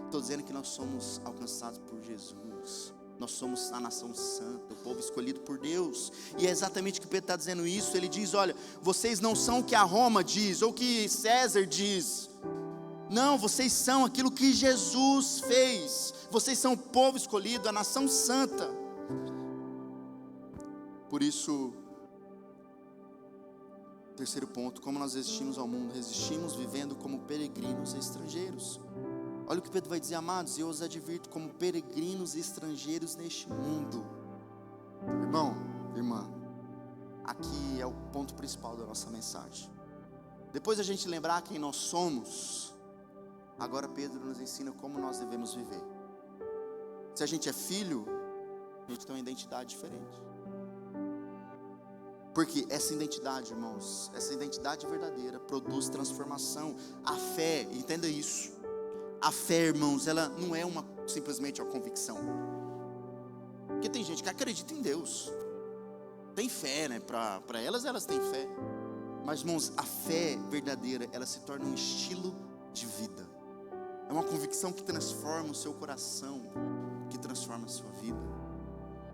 Estou dizendo que nós somos alcançados por Jesus. Nós somos a nação santa, o povo escolhido por Deus. E é exatamente o que Pedro está dizendo isso. Ele diz, olha, vocês não são o que a Roma diz, ou o que César diz. Não, vocês são aquilo que Jesus fez. Vocês são o povo escolhido, a nação santa. Por isso, Terceiro ponto, como nós resistimos ao mundo? Resistimos vivendo como peregrinos e estrangeiros. Olha o que Pedro vai dizer, amados, eu os advirto como peregrinos e estrangeiros neste mundo. Irmão, irmã, aqui é o ponto principal da nossa mensagem. Depois da gente lembrar quem nós somos, agora Pedro nos ensina como nós devemos viver. Se a gente é filho, a gente tem uma identidade diferente. Porque essa identidade, irmãos, essa identidade verdadeira produz transformação. A fé, entenda isso. A fé, irmãos, ela não é simplesmente uma convicção. Porque tem gente que acredita em Deus, tem fé, né? Para elas têm fé. Mas, irmãos, a fé verdadeira, ela se torna um estilo de vida. É uma convicção que transforma o seu coração, que transforma a sua vida.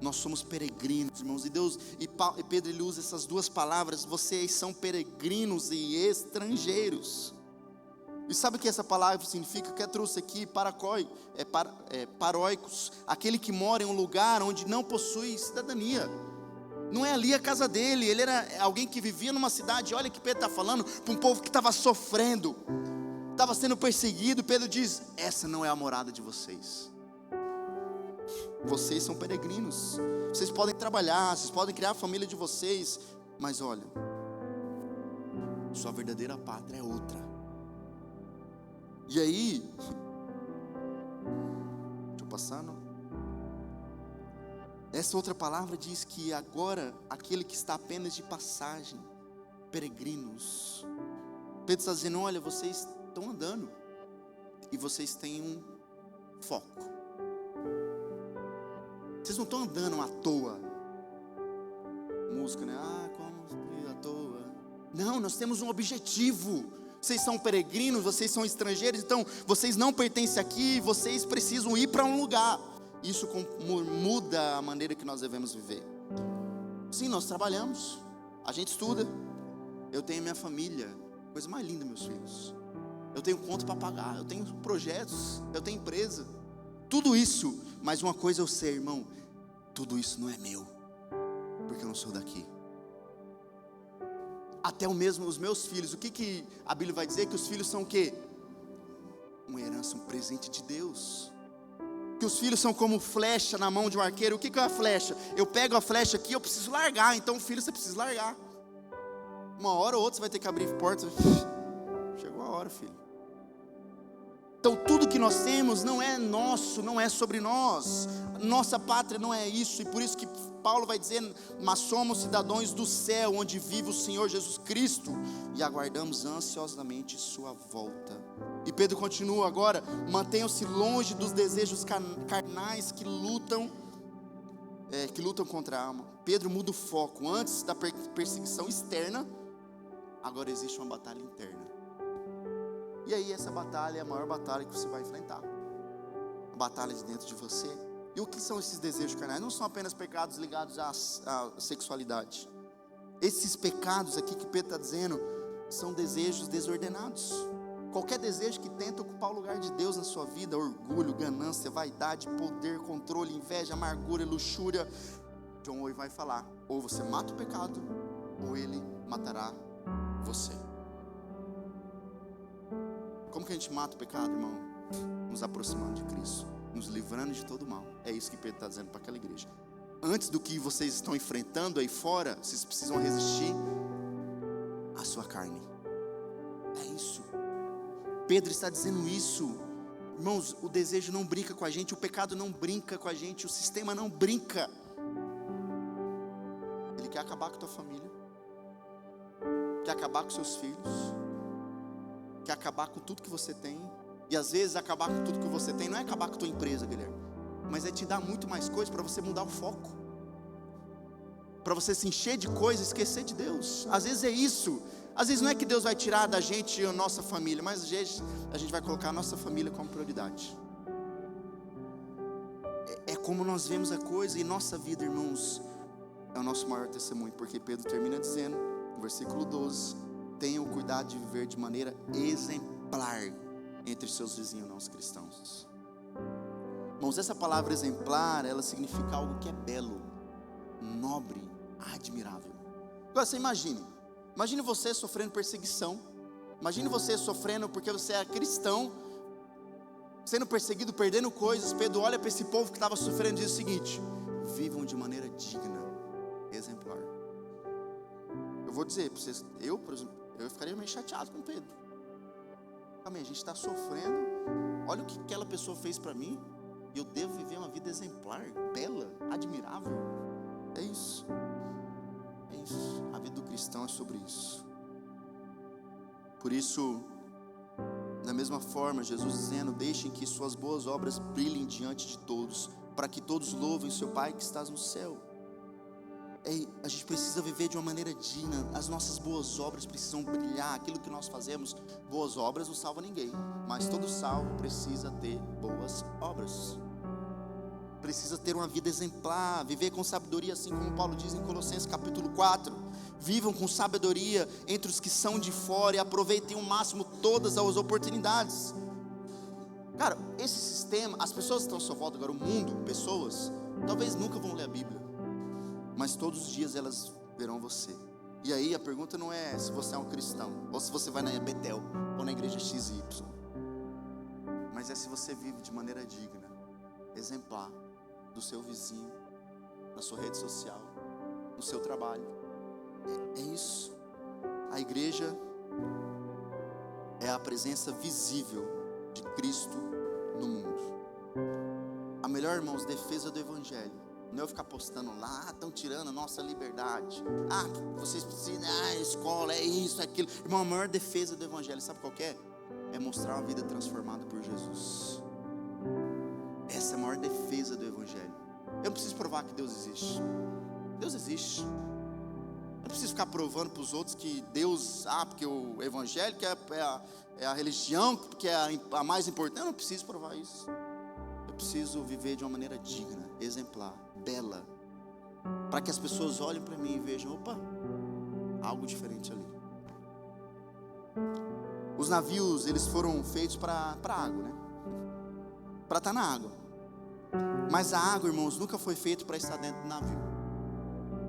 Nós somos peregrinos, irmãos, e Pedro ele usa essas duas palavras: vocês são peregrinos e estrangeiros. E sabe o que essa palavra significa? Que eu trouxe aqui, paróicos, aquele que mora em um lugar onde não possui cidadania. Não é ali a casa dele, ele era alguém que vivia numa cidade. Olha que Pedro está falando para um povo que estava sofrendo, estava sendo perseguido. Pedro diz: essa não é a morada de vocês. Vocês são peregrinos. Vocês podem trabalhar, vocês podem criar a família de vocês, mas olha, sua verdadeira pátria é outra. E aí, estou passando. Essa outra palavra diz que agora aquele que está apenas de passagem, peregrinos. Pedro está dizendo: olha, vocês estão andando e vocês têm um foco. Vocês não estão andando à toa. Música, né? Como à toa. Não, nós temos um objetivo. Vocês são peregrinos, vocês são estrangeiros, então vocês não pertencem aqui, vocês precisam ir para um lugar. Isso muda a maneira que nós devemos viver. Sim, nós trabalhamos, a gente estuda. Eu tenho minha família, coisa mais linda, meus filhos. Eu tenho conta para pagar, eu tenho projetos, eu tenho empresa. Tudo isso, mas uma coisa eu sei, irmão, tudo isso não é meu, porque eu não sou daqui. Até os meus filhos, o que a Bíblia vai dizer? Que os filhos são o quê? Uma herança, um presente de Deus. Que os filhos são como flecha na mão de um arqueiro. O que é a flecha? Eu pego a flecha aqui, eu preciso largar. Então o filho você precisa largar. Uma hora ou outra você vai ter que abrir porta. Chegou a hora, filho. Então tudo que nós temos não é nosso, não é sobre nós. Nossa pátria não é isso. E por isso que Paulo vai dizer: mas somos cidadãos do céu, onde vive o Senhor Jesus Cristo, e aguardamos ansiosamente sua volta. E Pedro continua agora: mantenham-se longe dos desejos carnais que lutam contra a alma. Pedro muda o foco. Antes da perseguição externa, agora existe uma batalha interna. E aí essa batalha é a maior batalha que você vai enfrentar. A batalha de dentro de você. E o que são esses desejos carnais? Não são apenas pecados ligados à sexualidade. Esses pecados aqui que Pedro está dizendo são desejos desordenados. Qualquer desejo que tenta ocupar o lugar de Deus na sua vida: orgulho, ganância, vaidade, poder, controle, inveja, amargura, luxúria. John Owen vai falar: ou você mata o pecado, ou ele matará você. Como que a gente mata o pecado, irmão? Nos aproximando de Cristo, nos livrando de todo mal. É isso que Pedro está dizendo para aquela igreja. Antes do que vocês estão enfrentando aí fora, vocês precisam resistir à sua carne. É isso. Pedro está dizendo isso. Irmãos, o desejo não brinca com a gente, o pecado não brinca com a gente, o sistema não brinca. Ele quer acabar com a tua família, quer acabar com seus filhos, quer acabar com tudo que você tem. E às vezes acabar com tudo que você tem não é acabar com a tua empresa, Guilherme, mas é te dar muito mais coisas para você mudar o foco, para você se encher de coisas e esquecer de Deus. Às vezes é isso. Às vezes não é que Deus vai tirar da gente a nossa família, mas às vezes a gente vai colocar a nossa família como prioridade. É como nós vemos a coisa. E nossa vida, irmãos, é o nosso maior testemunho, porque Pedro termina dizendo, no versículo 12: tenham cuidado de viver de maneira exemplar entre seus vizinhos não cristãos. Irmãos, essa palavra exemplar, ela significa algo que é belo, nobre, admirável. Agora você imagine Imagine você sofrendo perseguição. Imagine você sofrendo porque você é cristão, sendo perseguido, perdendo coisas. Pedro olha para esse povo que estava sofrendo e diz o seguinte: vivam de maneira digna, exemplar. Eu vou dizer para vocês, por exemplo, eu ficaria meio chateado com Pedro. Amém, a gente está sofrendo, olha o que aquela pessoa fez para mim, e eu devo viver uma vida exemplar, bela, admirável. É isso. É isso. A vida do cristão é sobre isso. Por isso, da mesma forma, Jesus dizendo: deixem que suas boas obras brilhem diante de todos, para que todos louvem seu Pai que estás no céu. A gente precisa viver de uma maneira digna. As nossas boas obras precisam brilhar. Aquilo que nós fazemos, boas obras não salva ninguém, mas todo salvo precisa ter boas obras. Precisa ter uma vida exemplar, viver com sabedoria, assim como Paulo diz em Colossenses capítulo 4. Vivam com sabedoria entre os que são de fora e aproveitem ao máximo todas as oportunidades. Cara, esse sistema, as pessoas que estão à sua volta agora, o mundo, pessoas, talvez nunca vão ler a Bíblia, mas todos os dias elas verão você. E aí a pergunta não é se você é um cristão, ou se você vai na Betel, ou na igreja XY, mas é se você vive de maneira digna, exemplar, do seu vizinho, na sua rede social, no seu trabalho. É isso. A igreja é a presença visível de Cristo no mundo. A melhor, irmãos, defesa do evangelho não é eu ficar postando lá: estão tirando a nossa liberdade, vocês precisam, escola, é isso, é aquilo. Irmão, a maior defesa do evangelho, sabe qual que é? É mostrar uma vida transformada por Jesus. Essa é a maior defesa do evangelho. Eu não preciso provar que Deus existe. Deus existe. Eu não preciso ficar provando para os outros que Deus, porque o evangelho que é a religião, que é a mais importante. Eu não preciso provar isso. Eu preciso viver de uma maneira digna, exemplar, bela, para que as pessoas olhem para mim e vejam: opa, algo diferente ali. Os navios, eles foram feitos para água, né? Para estar na água. Mas a água, irmãos, nunca foi feita para estar dentro do navio.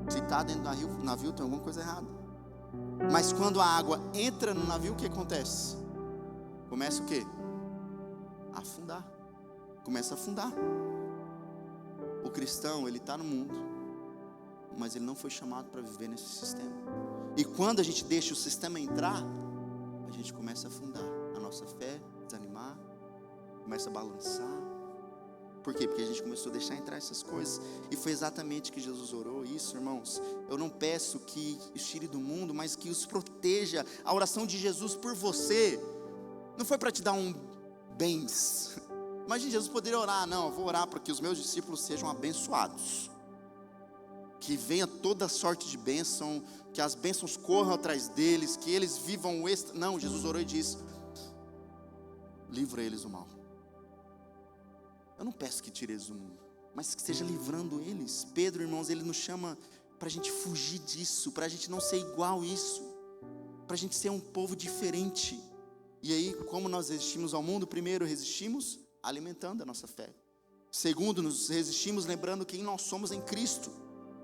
Se está dentro do navio, tem alguma coisa errada. Mas quando a água entra no navio, o que acontece? Começa o quê? A afundar. Começa a afundar. O cristão, ele está no mundo, mas ele não foi chamado para viver nesse sistema. E quando a gente deixa o sistema entrar, a gente começa a afundar. A nossa fé, desanimar, começa a balançar. Por quê? Porque a gente começou a deixar entrar essas coisas. E foi exatamente que Jesus orou isso, irmãos. Eu não peço que os tire do mundo, mas que os proteja. A oração de Jesus por você não foi para te dar bens. Imagina, Jesus poderia orar: não, eu vou orar para que os meus discípulos sejam abençoados, que venha toda sorte de bênção, que as bênçãos corram atrás deles, que eles vivam o extra. Não, Jesus orou e disse: livra eles do mal. Eu não peço que tire eles do mundo, mas que esteja livrando eles. Pedro, irmãos, ele nos chama para a gente fugir disso, para a gente não ser igual isso, para a gente ser um povo diferente. E aí, como nós resistimos ao mundo? Primeiro, resistimos alimentando a nossa fé. Segundo, nos resistimos lembrando quem nós somos em Cristo,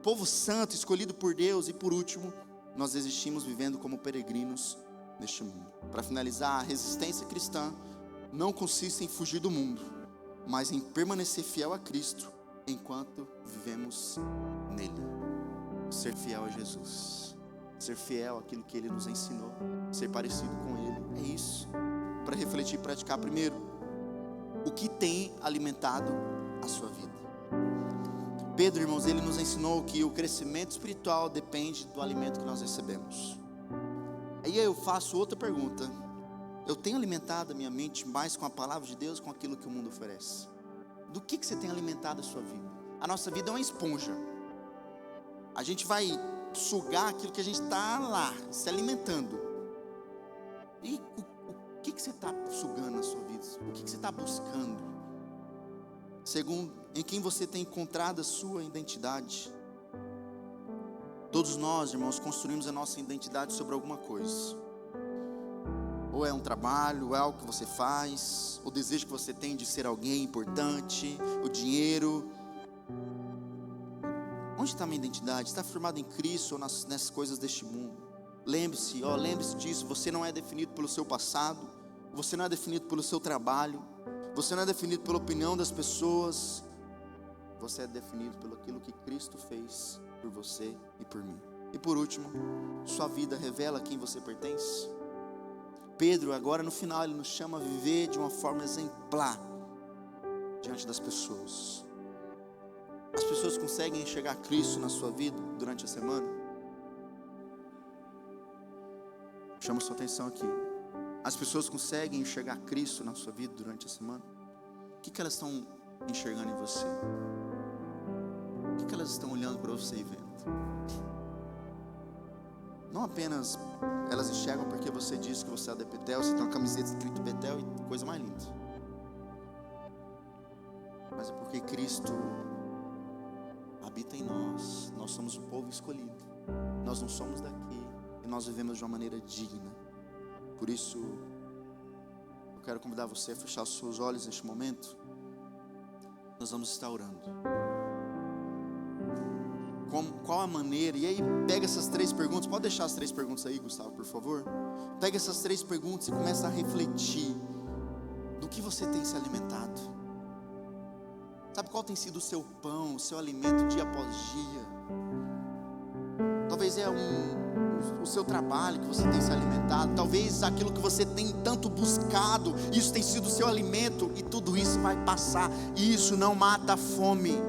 povo santo, escolhido por Deus. E por último, nós resistimos vivendo como peregrinos neste mundo. Para finalizar, a resistência cristã não consiste em fugir do mundo, mas em permanecer fiel a Cristo enquanto vivemos nele. Ser fiel a Jesus, ser fiel àquilo que Ele nos ensinou, ser parecido com Ele. É isso. Para refletir e praticar, primeiro, o que tem alimentado a sua vida. Pedro, irmãos, ele nos ensinou que o crescimento espiritual depende do alimento que nós recebemos. Aí eu faço outra pergunta: eu tenho alimentado a minha mente mais com a palavra de Deus, com aquilo que o mundo oferece? Do que você tem alimentado a sua vida? A nossa vida é uma esponja. A gente vai sugar aquilo que a gente está lá, se alimentando. E o que você está sugando na sua vida? O que você está buscando? Segundo, em quem você tem encontrado a sua identidade? Todos nós, irmãos, construímos a nossa identidade sobre alguma coisa. Ou é um trabalho, ou é algo que você faz, o desejo que você tem de ser alguém importante, o dinheiro. Onde está a minha identidade? Está firmada em Cristo ou nessas coisas deste mundo? lembre-se disso. Você não é definido pelo seu passado, você não é definido pelo seu trabalho, você não é definido pela opinião das pessoas, você é definido pelo aquilo que Cristo fez por você e por mim. E por último, sua vida revela a quem você pertence. Pedro, agora no final, ele nos chama a viver de uma forma exemplar diante das pessoas. As pessoas conseguem enxergar Cristo na sua vida durante a semana? Chama sua atenção aqui. As pessoas conseguem enxergar Cristo na sua vida durante a semana? O que elas estão enxergando em você? O que elas estão olhando para você e vendo? Não apenas elas enxergam porque você diz que você é da Betel, você tem uma camiseta escrito Betel e coisa mais linda, mas é porque Cristo habita em nós. Nós somos o povo escolhido, nós não somos daqui e nós vivemos de uma maneira digna. Por isso eu quero convidar você a fechar os seus olhos neste momento. Nós vamos estar orando. Qual a maneira? E aí pega essas 3 perguntas. Pode deixar as 3 perguntas aí, Gustavo, por favor. Pega essas 3 perguntas e começa a refletir do que você tem se alimentado. Sabe qual tem sido o seu pão, o seu alimento dia após dia? Talvez é o seu trabalho que você tem se alimentado. Talvez aquilo que você tem tanto buscado, isso tem sido o seu alimento. E tudo isso vai passar, e isso não mata a fome.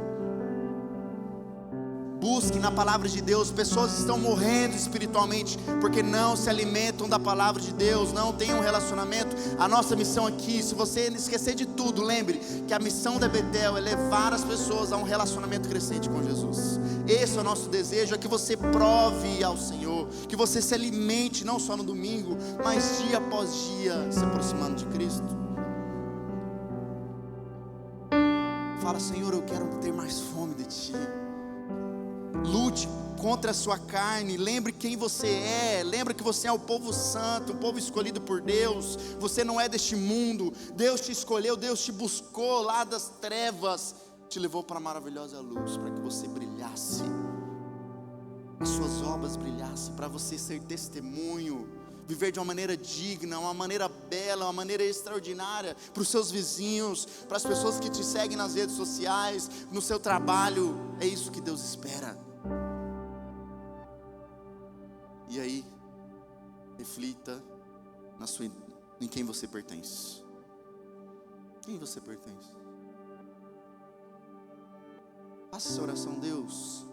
Busque na palavra de Deus. Pessoas estão morrendo espiritualmente porque não se alimentam da palavra de Deus, não têm um relacionamento. A nossa missão aqui, se você esquecer de tudo, lembre que a missão da Betel é levar as pessoas a um relacionamento crescente com Jesus. Esse é o nosso desejo, é que você prove ao Senhor, que você se alimente não só no domingo, mas dia após dia, se aproximando de Cristo. Fala: Senhor, eu quero ter mais fome de Ti. Lute contra a sua carne. Lembre quem você é. Lembre que você é o povo santo, o povo escolhido por Deus. Você não é deste mundo. Deus te escolheu, Deus te buscou lá das trevas, te levou para a maravilhosa luz, para que você brilhasse, as suas obras brilhassem, para você ser testemunho, viver de uma maneira digna, uma maneira bela, uma maneira extraordinária para os seus vizinhos, para as pessoas que te seguem nas redes sociais, no seu trabalho. É isso que Deus espera. E aí, reflita em quem você pertence. Quem você pertence? Faça essa oração: Deus,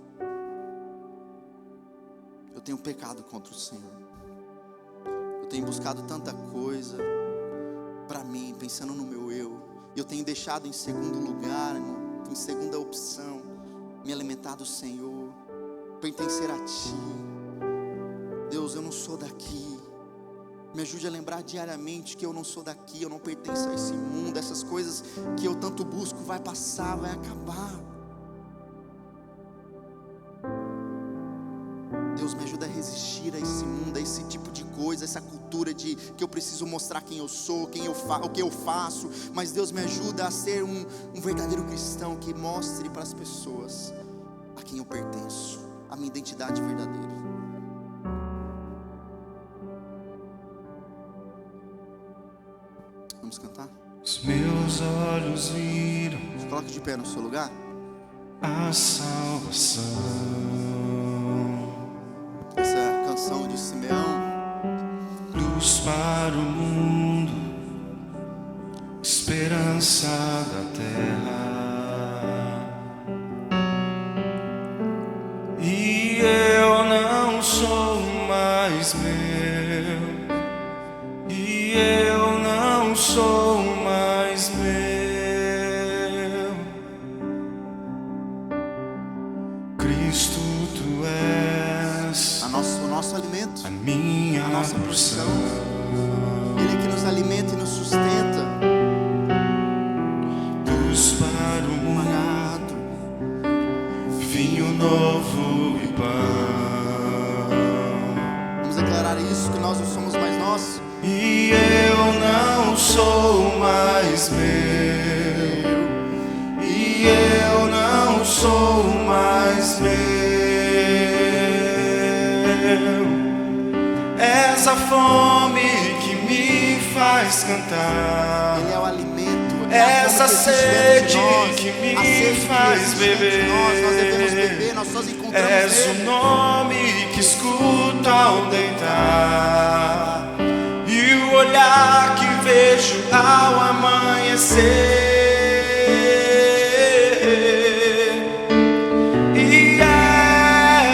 eu tenho pecado contra o Senhor. Eu tenho buscado tanta coisa para mim, pensando no meu eu. Eu tenho deixado em segundo lugar, em segunda opção, me alimentar do Senhor, pertencer a Ti. Deus, eu não sou daqui. Me ajude a lembrar diariamente que eu não sou daqui, eu não pertenço a esse mundo. Essas coisas que eu tanto busco vai passar, vai acabar. Deus, me ajuda a resistir a esse mundo, a esse tipo de coisa, essa cultura de que eu preciso mostrar quem eu sou, o que eu faço. Mas Deus, me ajuda a ser um verdadeiro cristão que mostre para as pessoas a quem eu pertenço, a minha identidade verdadeira. Vamos cantar? Os meus olhos viram. Coloque de pé no seu lugar. A salvação. Essa canção de Simeão. Luz para o mundo, esperança da terra. E eu não sou mais meu. E eu não sou mais meu. Cristo, Tu és O nosso alimento, a minha nossa porção. porção. Ele é que nos alimenta e nos sustenta. Luz para o mundo, vinho novo e pão. Vamos declarar isso, que nós não somos mais nossos. E eu não sou mais meu. E eu não sou mais meu. essa fome que me faz cantar, Ele é o alimento, essa sede que a me sede que faz existe dentro de beber. nós devemos beber, nós só encontramos És o nele. nome que escuto ao deitar, e o olhar que vejo ao amanhecer. E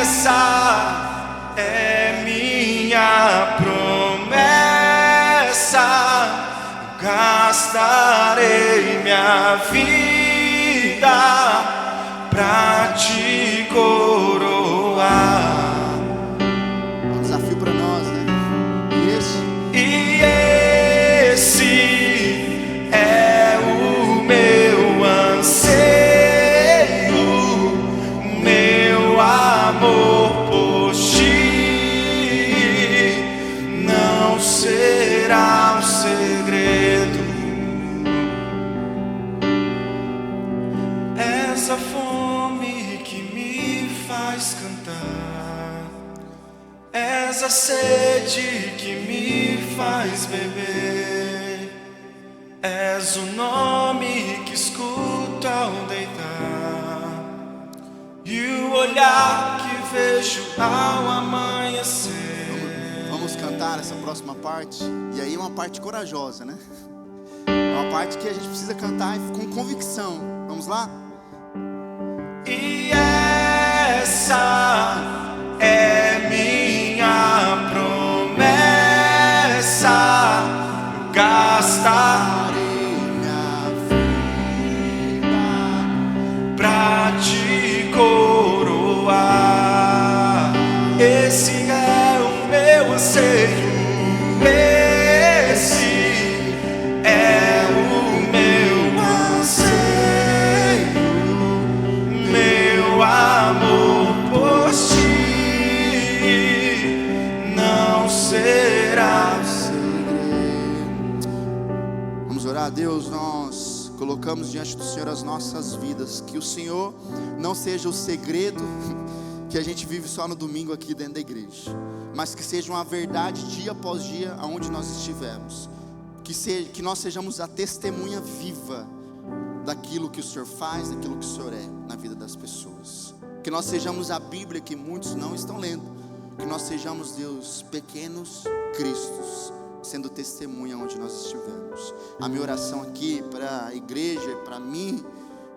essa é minha promessa: gastarei minha vida pra te coroar. É um desafio para nós, né? E esse é o meu anseio, meu amor por ti não será um segredo. Essa fome que me faz cantar, essa sede que me faz beber, és o nome que escuto ao deitar, e o olhar que vejo ao amanhecer. Vamos cantar essa próxima parte. E aí é uma parte corajosa, né? É uma parte que a gente precisa cantar com convicção. Vamos lá? E essa é minha promessa: gastarei minha vida pra te coroar. Esse é o meu anseio, esse é o meu anseio, meu amor por ti não será segredo. Vamos orar a Deus. Nós colocamos diante do Senhor as nossas vidas. Que o Senhor não seja o segredo que a gente vive só no domingo aqui dentro da igreja, mas que seja uma verdade dia após dia aonde nós estivermos. Que nós sejamos a testemunha viva daquilo que o Senhor faz, daquilo que o Senhor é na vida das pessoas. Que nós sejamos a Bíblia que muitos não estão lendo. Que nós sejamos, Deus, pequenos cristos, sendo testemunha onde nós estivermos. A minha oração aqui para a igreja, para mim,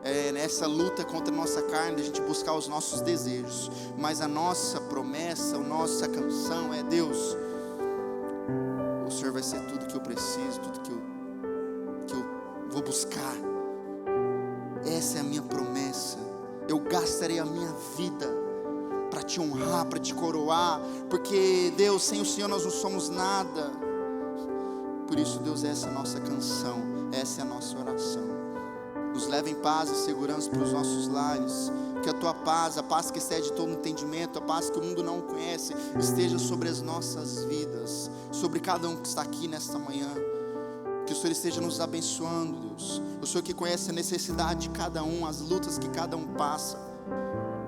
é nessa luta contra a nossa carne, de a gente buscar os nossos desejos. Mas a nossa promessa, a nossa canção é: Deus, o Senhor vai ser tudo que eu preciso, tudo que eu vou buscar. Essa é a minha promessa. Eu gastarei a minha vida para te honrar, para te coroar, porque Deus, sem o Senhor nós não somos nada. Por isso, Deus, essa é a nossa canção, essa é a nossa oração. Nos leva em paz e segurança para os nossos lares. Que a tua paz, a paz que excede todo entendimento, a paz que o mundo não conhece, esteja sobre as nossas vidas, sobre cada um que está aqui nesta manhã. Que o Senhor esteja nos abençoando, Deus. O Senhor que conhece a necessidade de cada um, as lutas que cada um passa.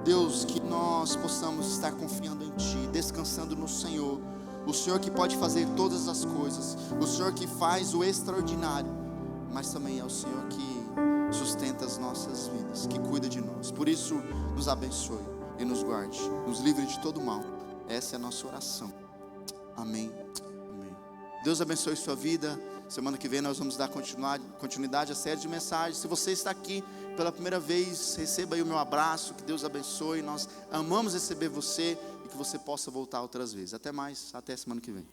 Deus, que nós possamos estar confiando em Ti, descansando no Senhor. O Senhor que pode fazer todas as coisas, o Senhor que faz o extraordinário, mas também é o Senhor que sustenta as nossas vidas, que cuida de nós. Por isso, nos abençoe e nos guarde, nos livre de todo mal. Essa é a nossa oração. Amém. Amém. Deus abençoe sua vida. Semana que vem nós vamos dar continuidade à série de mensagens. Se você está aqui pela primeira vez, receba aí o meu abraço. Que Deus abençoe. Nós amamos receber você e que você possa voltar outras vezes. Até mais, até semana que vem.